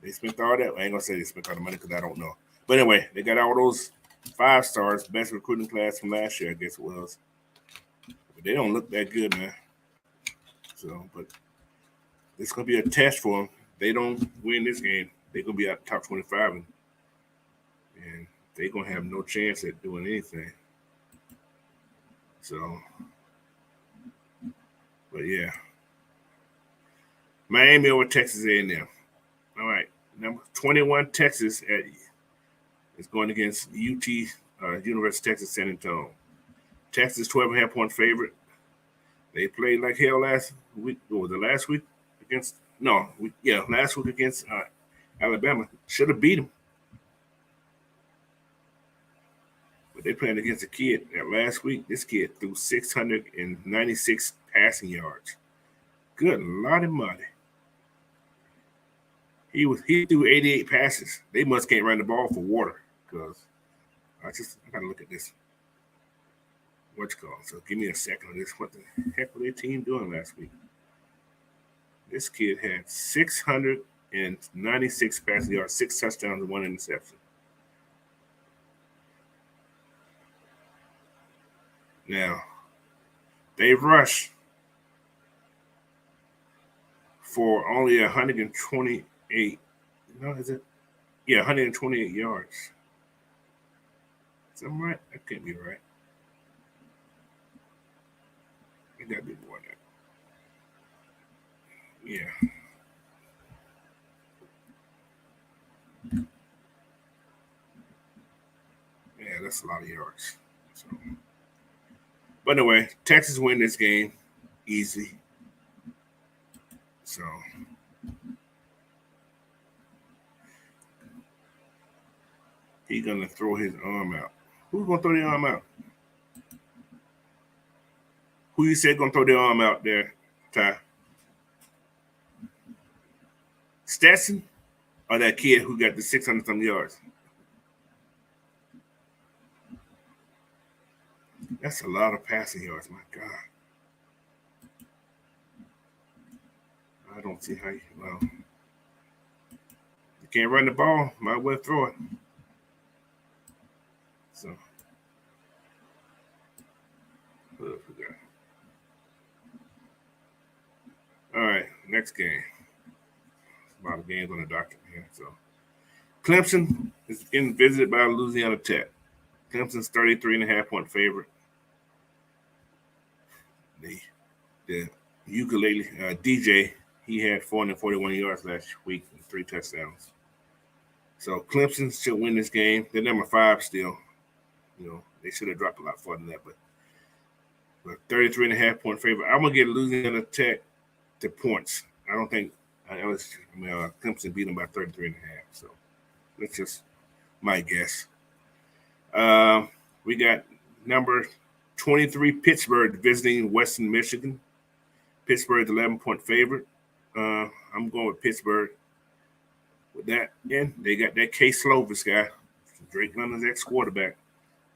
They spent all that. I ain't going to say they spent all the money because I don't know. But anyway, they got all those 5 stars, best recruiting class from last year, I guess it was. But they don't look that good, man. So, but it's going to be a test for them. They don't win this game, they're going to be out top 25. And they're going to have no chance at doing anything. So, but yeah. Miami over Texas A&M. All right. Number 21, Texas is going against UT, University of Texas San Antonio. Texas 12.5-point favorite. They played like hell last week. What was it, last week? Last week against Alabama. Should have beat them. But they playing against a kid that last week. This kid threw 696 passing yards. Good Lordy Money. He threw 88 passes. They must can't run the ball for water because I gotta look at this. What's it called? So give me a second on this. What the heck were their team doing last week? This kid had 696 passing yards, 6 touchdowns, and 1 interception. Now, they rushed for only 128. No, is it? Yeah, 128 yards. Is that right? That can't be right. It got to be more than that. Yeah. Yeah, that's a lot of yards. So. But anyway, Texas win this game easy. So he's gonna throw his arm out. Who's gonna throw the arm out? Who you said gonna throw the arm out there, Ty? Stetson or that kid who got the 600-some yards? That's a lot of passing yards, my God. I don't see how you can't run the ball, might well throw it. So What else we got? All right, next game. A lot of games on the docket here. So Clemson is getting visited by Louisiana Tech. Clemson's 33.5-point favorite. The ukulele DJ, he had 441 yards last week and 3 touchdowns. So Clemson should win this game. They're number 5 still. You know, they should have dropped a lot further than that, but 33.5-point favorite. I'm gonna get Louisiana Tech to points. I don't think Clemson beat them by 33.5. So that's just my guess. We got number 23 Pittsburgh visiting Western Michigan. Pittsburgh's 11-point favorite. I'm going with Pittsburgh with that. And they got that Case Slovis guy, Drake London's ex-quarterback,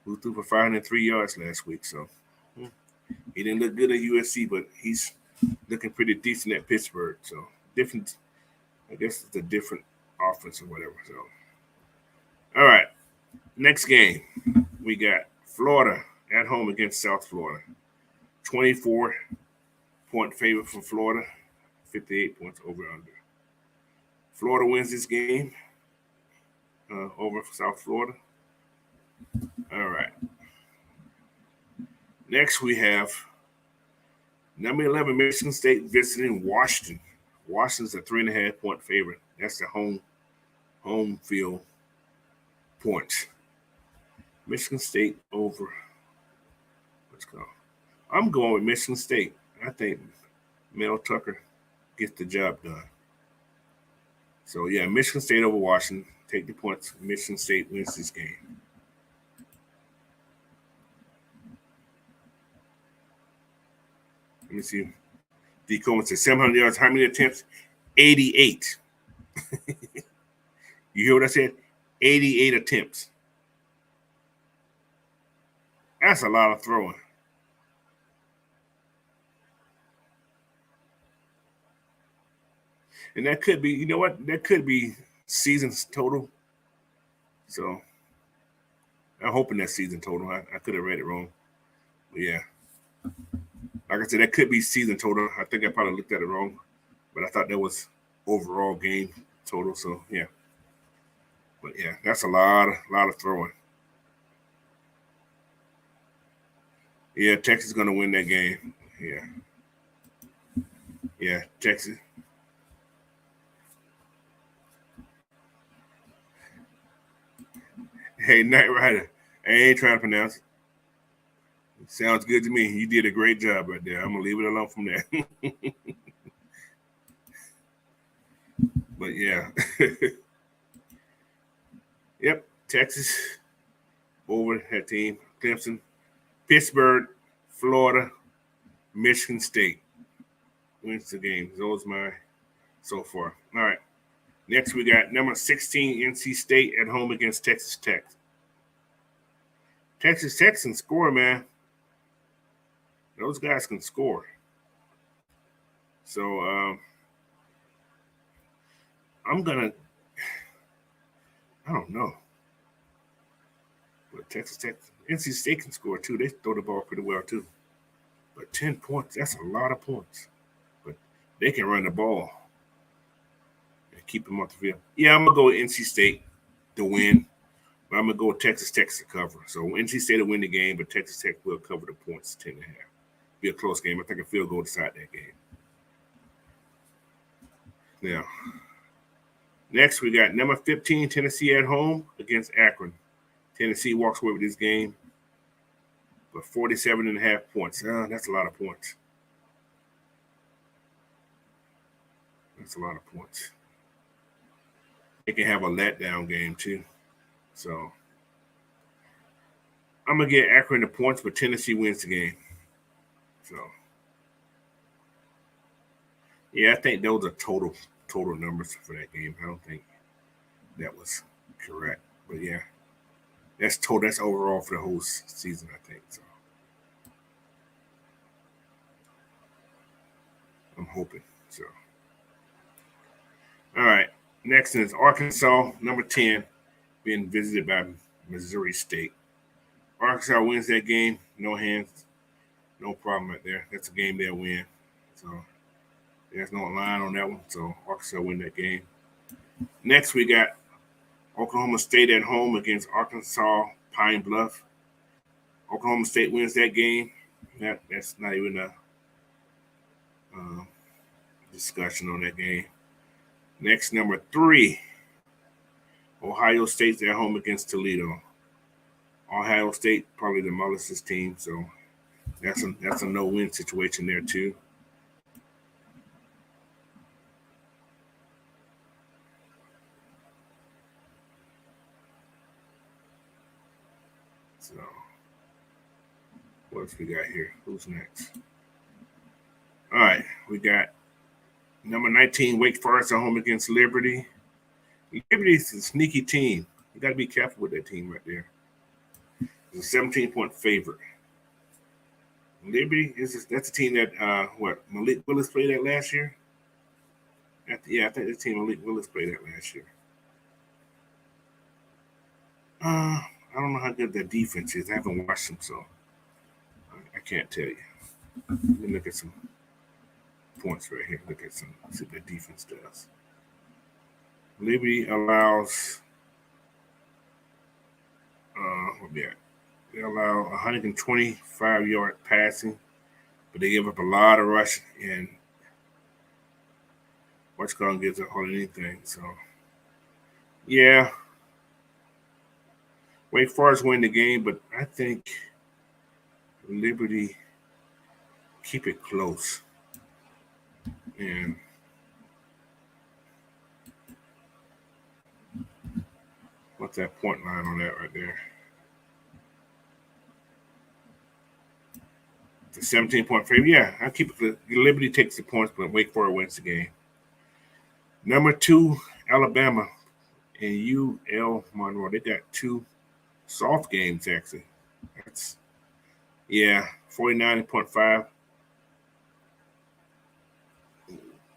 who threw for 503 yards last week. So he didn't look good at USC, but he's looking pretty decent at Pittsburgh. So different, I guess it's a different offense or whatever. So, all right, next game we got Florida at home against South Florida. 24-point favorite for Florida, 58 points over under. Florida wins this game over South Florida. All right. Next, we have number 11 Michigan State visiting Washington. Washington's a 3.5-point favorite. That's the home field points. Michigan State over. Let's go. I'm going with Michigan State. I think Mel Tucker gets the job done. So, yeah, Michigan State over Washington. Take the points. Michigan State wins this game. Let me see. D. Coleman said 700 yards. How many attempts? 88. You hear what I said? 88 attempts. That's a lot of throwing. And that could be, you know what? That could be seasons total. So I'm hoping that's season total. I could have read it wrong. But yeah. Like I said, that could be season total. I think I probably looked at it wrong. But I thought that was overall game total. So yeah. But yeah, that's a lot of throwing. Yeah, Texas is gonna win that game. Yeah. Yeah, Texas. Hey, Knight Rider. I ain't trying to pronounce it. Sounds good to me. You did a great job right there. I'm gonna leave it alone from there. But yeah. Yep, Texas over that team. Clemson, Pittsburgh, Florida, Michigan State wins the game. Those my so far. All right. Next, we got number 16 NC State at home against Texas Tech. Texas Tech can score, man. Those guys can score. So I'm gonna. I don't know. But Texas Tech, NC State can score too. They throw the ball pretty well too. But 10 points, that's a lot of points. But they can run the ball and keep them off the field. Yeah, I'm going to go with NC State to win. But I'm going to go with Texas Tech to cover. So NC State will win the game, but Texas Tech will cover the points, 10.5. Be a close game. I think a field goal decide that game. Now, next, we got number 15, Tennessee at home against Akron. Tennessee walks away with this game for 47.5 points. That's a lot of points. That's a lot of points. They can have a letdown game, too. So, I'm going to get Akron the points, but Tennessee wins the game. So, yeah, I think those are total numbers for that game. I don't think that was correct. But, yeah, that's total. That's overall for the whole season, I think. So, I'm hoping. So, all right. Next is Arkansas, number 10, being visited by Missouri State. Arkansas wins that game. No hands. No problem right there. That's a game they'll win. So there's no line on that one. So Arkansas win that game. Next, we got Oklahoma State at home against Arkansas Pine Bluff. Oklahoma State wins that game. That's not even a discussion on that game. Next, number 3, Ohio State's at home against Toledo. Ohio State probably the Mullis's team, so that's a no-win situation there too. So what else we got here? Who's next? All right, we got number 19, Wake Forest at home against Liberty. Liberty's a sneaky team. You got to be careful with that team right there. It's a 17-point favorite. Liberty that's a team that Malik Willis played at last year. I think the team Malik Willis played at last year. I don't know how good their defense is. I haven't watched them, so I can't tell you. Let me look at some points right here. See what their defense does. Liberty allows what we at? They allow 125-yard passing, but they give up a lot of rushing, and Washington gives up hardly anything. So, yeah, Wake Forest win the game, but I think Liberty keep it close. And what's that point line on that right there? The 17-point favorite. Yeah, I keep it. Liberty takes the points, but Wake Forest wins the game. Number 2, Alabama and UL Monroe. They got 2 soft games actually. That's 49.5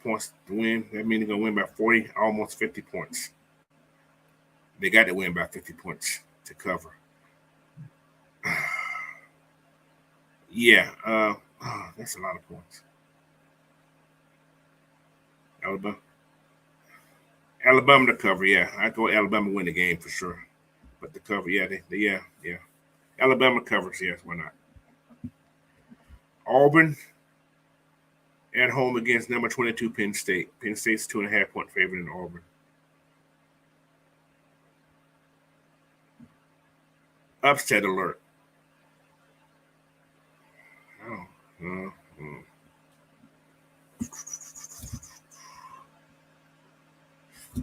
points to win. That means they're gonna win by 40, almost 50 points. They got to win by 50 points to cover. That's a lot of points. Alabama to cover, I go Alabama win the game for sure. But the cover, Alabama covers, yes, why not? Auburn at home against number 22 Penn State. Penn State's 2.5-point favorite in Auburn. Upset alert.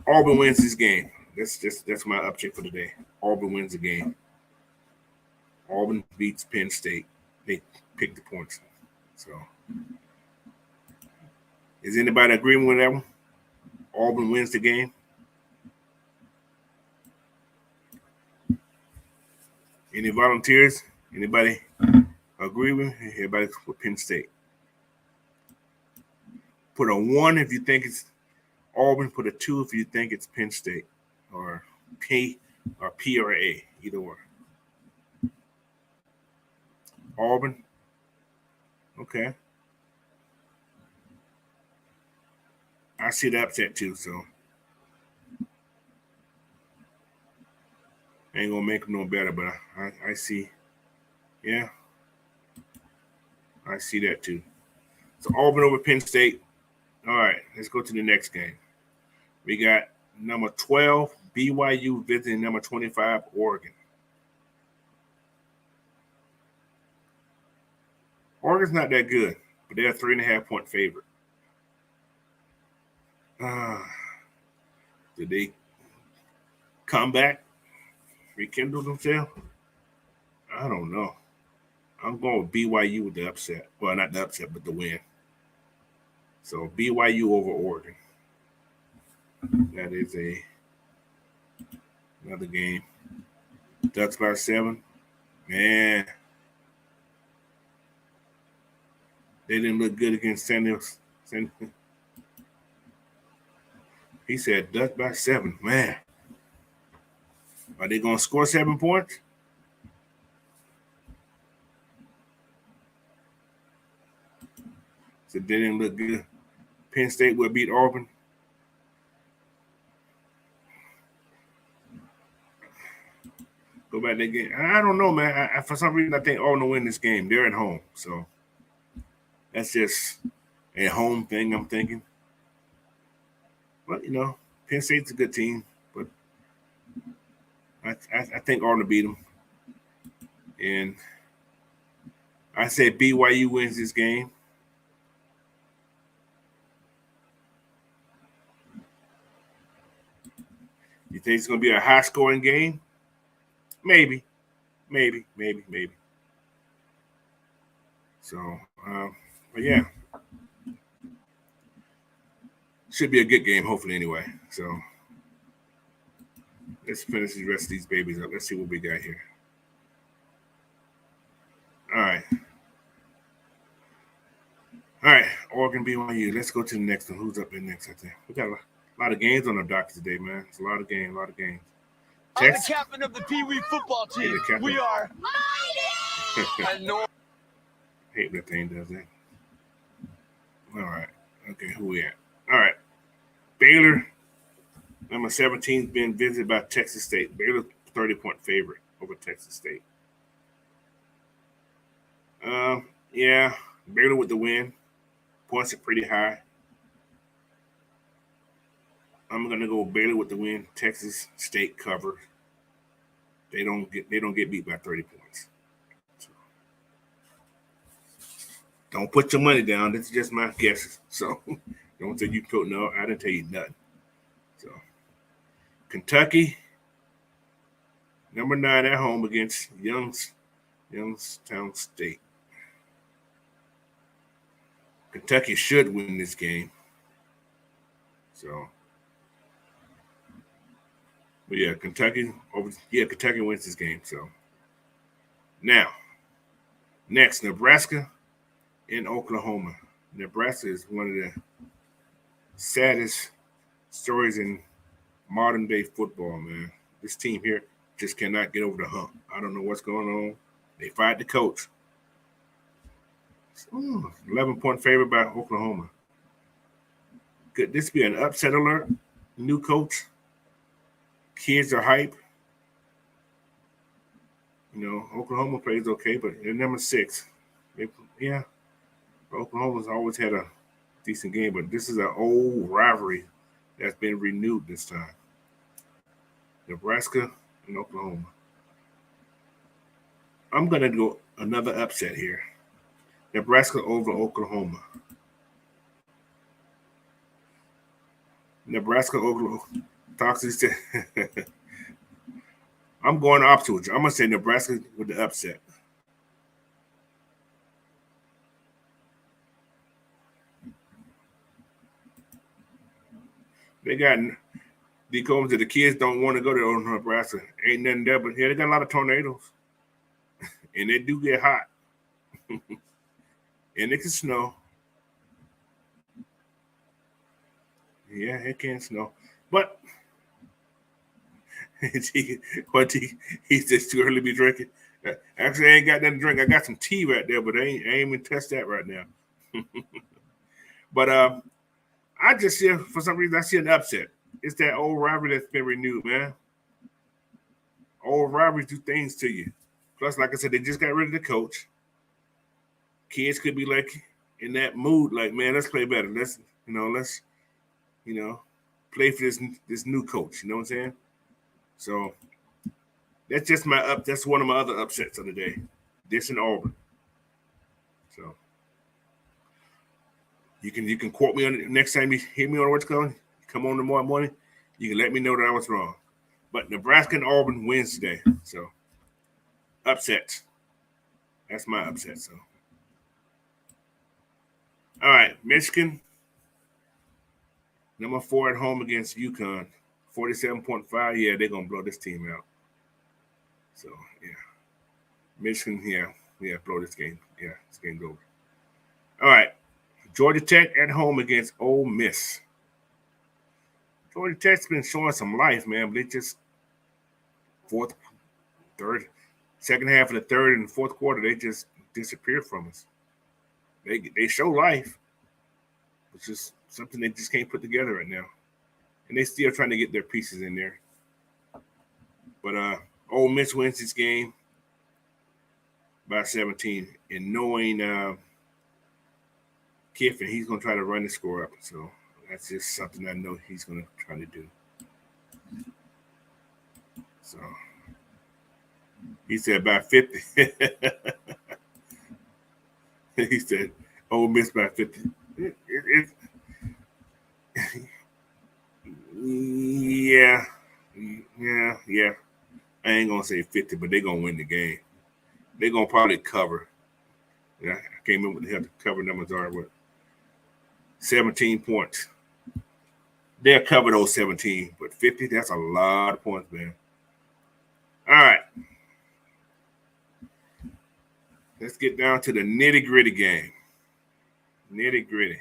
Auburn wins this game. That's my upset for today. Auburn wins the game. Auburn beats Penn State. They pick the points. So, is anybody agreeing with that one? Auburn wins the game. Any volunteers? Anybody agree with? Everybody with Penn State. Put a 1 if you think it's Auburn. Put a 2 if you think it's Penn State, or P or A, either or. Auburn. Okay. I see the upset too, so I ain't gonna make them no better, but I see. Yeah. I see that too. So Auburn over Penn State. All right, let's go to the next game. We got number 12, BYU visiting number 25, Oregon. Oregon's not that good, but they're a 3.5-point favorite. Did they come back, rekindle themselves? I don't know. I'm going with BYU with the upset. Well, not the upset, but the win. So BYU over Oregon. That is another game. Ducks by 7. Man. They didn't look good against San Diego. He said Ducks by 7. Man. Are they going to score 7 points? So they didn't look good. Penn State will beat Auburn. Go back that game. I don't know, man. For some reason, I think Auburn will win this game. They're at home, so that's just a home thing. I'm thinking, but Penn State's a good team, but I think Auburn will beat them, and I say BYU wins this game. You think it's going to be a high-scoring game? Maybe. So, but yeah, should be a good game, hopefully, anyway. So, let's finish the rest of these babies up. Let's see what we got here. All right, Oregon BYU. Let's go to the next one. Who's up in next? I think we got a lot of games on the docket today, man. It's a lot of games. I'm the captain of the Pee Wee football team. We are mighty. Hate that thing does that. All right. Okay, who we at? All right. Baylor, number 17, been visited by Texas State. Baylor 30-point favorite over Texas State. Yeah, Baylor with the win. Points are pretty high. I'm gonna go Baylor with the win. Texas State cover. They don't get beat by 30 points. So, don't put your money down. This is just my guesses. So don't say you put no. I didn't tell you nothing. So Kentucky, number 9 at home against Youngstown State. Kentucky should win this game. So. But yeah, Kentucky wins this game. So now, next, Nebraska and Oklahoma. Nebraska is one of the saddest stories in modern day football, man. This team here just cannot get over the hump. I don't know what's going on. They fired the coach. 11-point favorite by Oklahoma. Could this be an upset alert? New coach? Kids are hype. Oklahoma plays okay, but they're number 6. Oklahoma's always had a decent game, but this is an old rivalry that's been renewed this time. Nebraska and Oklahoma. I'm going to go another upset here. Nebraska over Oklahoma. Nebraska over Toxic. I'm going opposite with you. I'm going to say Nebraska with the upset. They got Decombs that the kids don't want to go to Nebraska. Ain't nothing there, but yeah, they got a lot of tornadoes. And they do get hot. And it can snow. Yeah, it can snow. But he's just too early to be drinking. Actually, I ain't got nothing to drink. I got some tea right there, but I ain't even touched that right now. But I just see, for some reason, I see an upset. It's that old rivalry that's been renewed, man. Old rivalries do things to you. Plus, like I said, they just got rid of the coach. Kids could be like in that mood, like, man, let's play better. Let's play for this new coach. You know what I'm saying? So that's just that's one of my other upsets of the day. This and Auburn. So you can quote me on it next time you hear me on what's going. Come on tomorrow morning. You can let me know that I was wrong. But Nebraska and Auburn wins today. So upset. That's my upset. So all right, Michigan. Number 4 at home against UConn. 47.5. Yeah, they're gonna blow this team out. So yeah. Michigan, blow this game. Yeah, this game's over. All right. Georgia Tech at home against Ole Miss. Georgia Tech's been showing some life, man, but they just second half of the third and fourth quarter, they just disappeared from us. They show life, It's just something they just can't put together right now. And they still trying to get their pieces in there. But Ole Miss wins this game by 17. And knowing Kiffin, he's going to try to run the score up. So that's just something I know he's going to try to do. So he said by 50. He said Ole Miss by 50. Yeah. I ain't going to say 50, but they're going to win the game. They're going to probably cover. Yeah, I can't remember what the hell the cover numbers are, but 17 points. They'll cover those 17, but 50, that's a lot of points, man. All right. Let's get down to the nitty-gritty game. Nitty-gritty.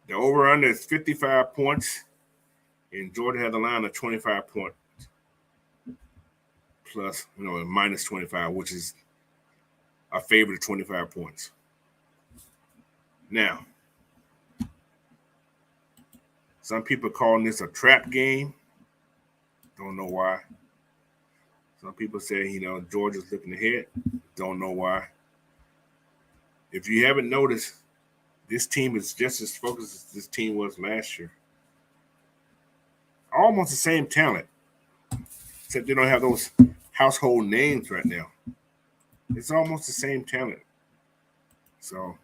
The over-under is 55 points, and Georgia has a line of 25 points plus, minus 25, which is a favorite of 25 points. Now, some people calling this a trap game. Don't know why. Some people say, Georgia's looking ahead. Don't know why. If you haven't noticed, this team is just as focused as this team was last year. Almost the same talent, except they don't have those household names right now. It's almost the same talent. So,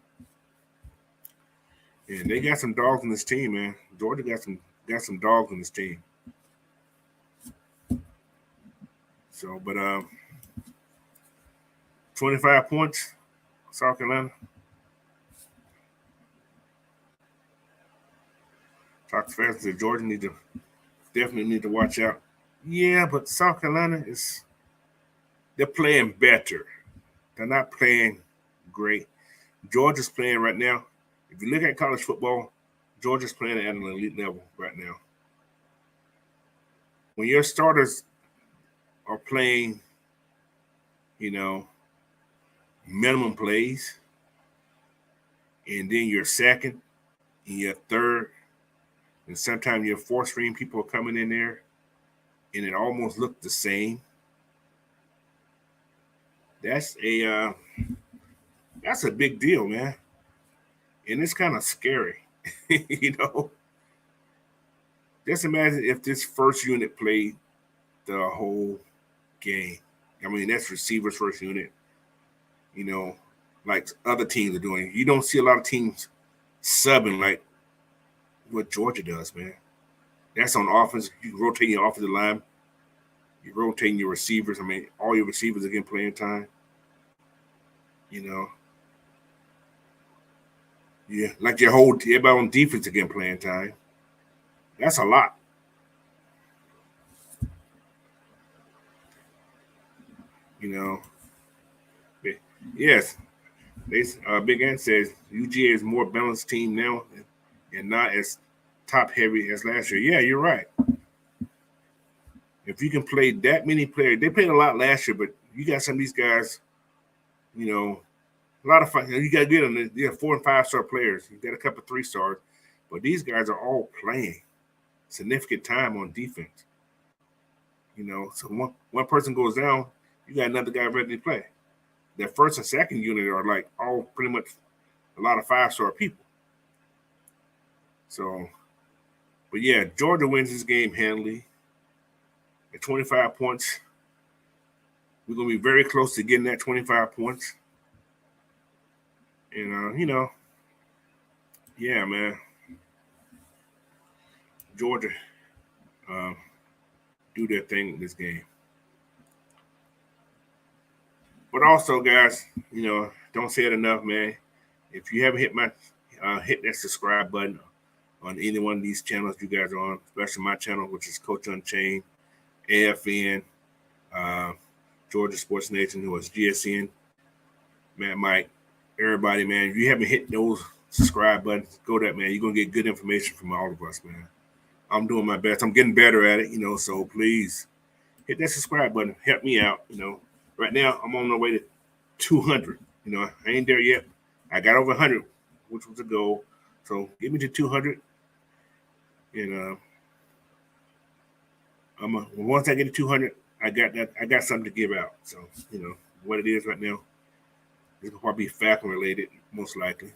and they got some dogs in this team, man. Georgia got some dogs in this team. So, but 25 points, South Carolina. Talk fast that Georgia definitely need to watch out. Yeah, but South Carolina they're playing better. They're not playing great. Georgia's playing right now. If you look at college football, Georgia's playing at an elite level right now. When your starters are playing, minimum plays, and then your second and your third, and sometimes your fourth string people are coming in there, and it almost looked the same. That's a big deal, man. And it's kind of scary, Just imagine if this first unit played the whole game. I mean, that's receivers' first unit, like other teams are doing. You don't see a lot of teams subbing like what Georgia does, man. That's on offense. You rotate your offensive line. You're rotating your receivers. I mean, all your receivers are getting playing time. Yeah, like everybody on defense again playing time. That's a lot. Yes. Big Ant says UGA is more balanced team now and not as top heavy as last year. Yeah, you're right. If you can play that many players, they played a lot last year, but you got some of these guys, a lot of fun. You got to get them. You have 4 and 5 star players. You got a couple of 3 stars, but these guys are all playing significant time on defense. So one person goes down, you got another guy ready to play. Their first and second unit are like all pretty much a lot of 5-star people. So, but yeah, Georgia wins this game handily at 25 points. We're going to be very close to getting that 25 points. And, yeah, man. Georgia do their thing in this game. But also, guys, don't say it enough, man. If you haven't hit that subscribe button on any one of these channels you guys are on, especially my channel, which is Coach Unchained, AFN, Georgia Sports Nation, who is GSN, Matt Mike, everybody, man. If you haven't hit those subscribe buttons, go that, man. You're going to get good information from all of us, man. I'm doing my best. I'm getting better at it, so please hit that subscribe button. Help me out, Right now, I'm on my way to 200. I ain't there yet. I got over 100, which was a goal. So give me the 200, and once I get to 200, I got something to give out. So what it is right now. This will probably be Falcon related, most likely.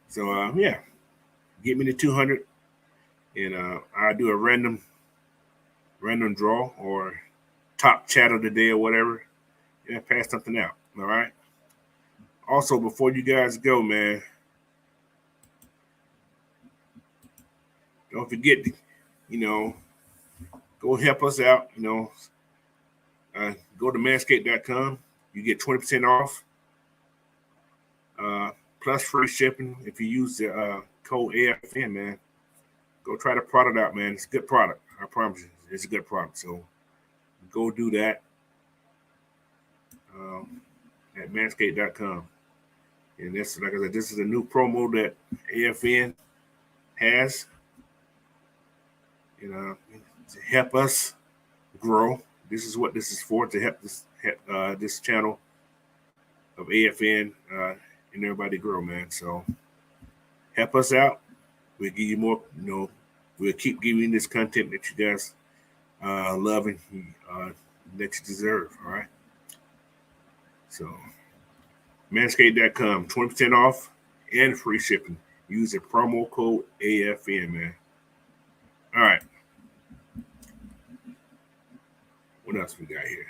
So yeah, get me to 200, and I'll do a random draw or top chat of the day or whatever, and pass something out. All right. Also, before you guys go, man, don't forget, go help us out. Go to manscaped.com. You get 20% off, plus free shipping if you use the code AFN, man. Go try the product out, man. It's a good product. I promise you, it's a good product. So go do that at manscaped.com. And this, like I said, this is a new promo that AFN has, to help us grow. This is what this is for, to help this channel of AFN and everybody grow, man. So help us out. We'll give you more, we'll keep giving you this content that you guys love and that you deserve, all right? So manscaped.com, 20% off and free shipping. Use the promo code AFN, man. All right. What else we got here?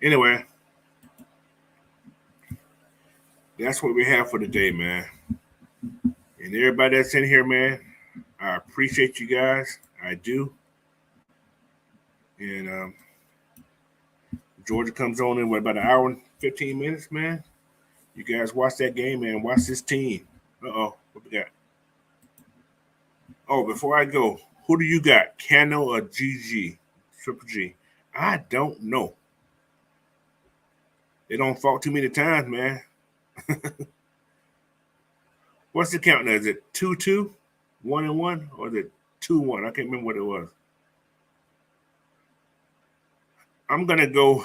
Anyway, that's what we have for today, man. And everybody that's in here, man, I appreciate you guys. I do. And Georgia comes on in, about an hour and 15 minutes, man. You guys watch that game, man. Watch this team. Uh-oh. What we got? Oh, before I go, who do you got? Cano or GG? Triple G? I don't know. They don't fault too many times, man. What's the count now? Is it 2-2, 1-1, or is it 2-1? I can't remember what it was. I'm gonna go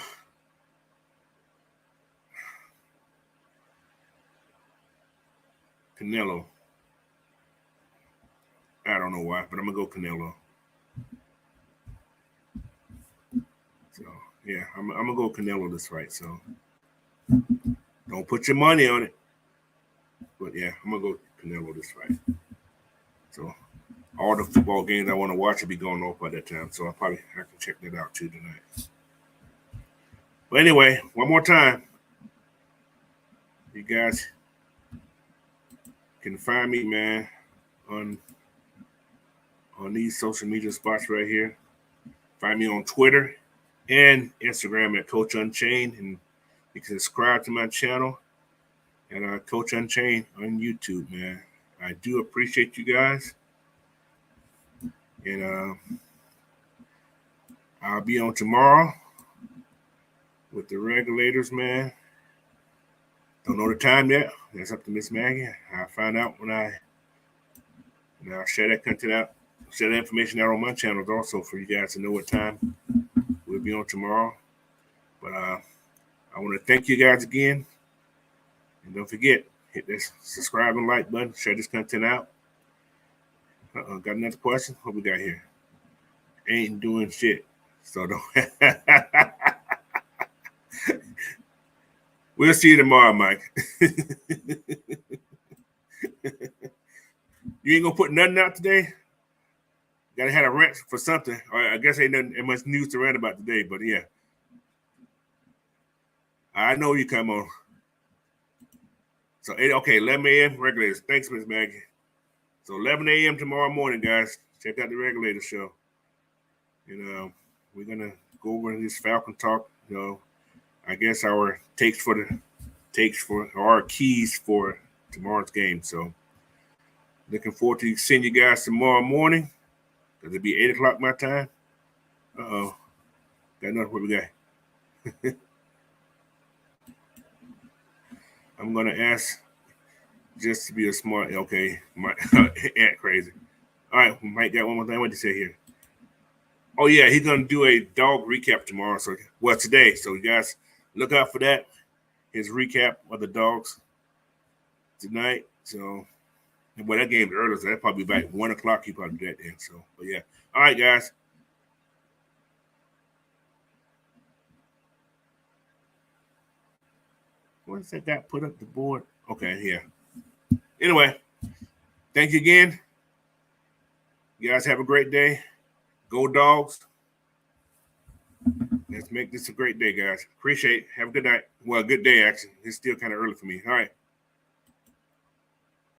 Canelo. I don't know why, but I'm gonna go Canelo. So yeah, I'm gonna go Canelo this fight. So don't put your money on it. But yeah, I'm gonna go Canelo this fight. So all the football games I want to watch will be going off by that time. So I can check that out too tonight. But anyway, one more time. You guys can find me, man, on these social media spots right here. Find me on Twitter and Instagram at Coach Unchained, and you can subscribe to my channel and Coach Unchained on YouTube, man. I do appreciate you guys, and I'll be on tomorrow with the regulators, man. Don't know the time yet. That's up to Miss Maggie. I'll find out when I'll share that content out, share that information out on my channels also for you guys to know what time we'll be on tomorrow. But I want to thank you guys again. And don't forget, hit that subscribe and like button. Share this content out. Got another question? What we got here? Ain't doing shit. So don't. We'll see you tomorrow, Mike. You ain't gonna put nothing out today? Gotta have a rant for something. I guess ain't much news to rant about today, but yeah. I know you come on. So 11 a.m. regulators. Thanks, Miss Maggie. So 11 a.m. tomorrow morning, guys. Check out the regulator show. And we're gonna go over this Falcon talk. I guess our our keys for tomorrow's game. So looking forward to seeing you guys tomorrow morning. It'll be 8 o'clock my time. Uh-oh. Got another what we got. I'm gonna ask just to be a smart. Okay, my aunt crazy. All right, Mike got one more thing. What did you say here? Oh yeah, he's gonna do a dog recap tomorrow. Today. So you guys look out for that. His recap of the dogs tonight. So Well, that game's early, so that's probably about 1 o'clock. He probably do that then. So, but yeah. All right, guys. What's that guy put up the board? Okay, yeah. Anyway, thank you again. You guys have a great day. Go Dogs. Let's make this a great day, guys. Appreciate it. Have a good night. Well, good day, actually. It's still kind of early for me. All right.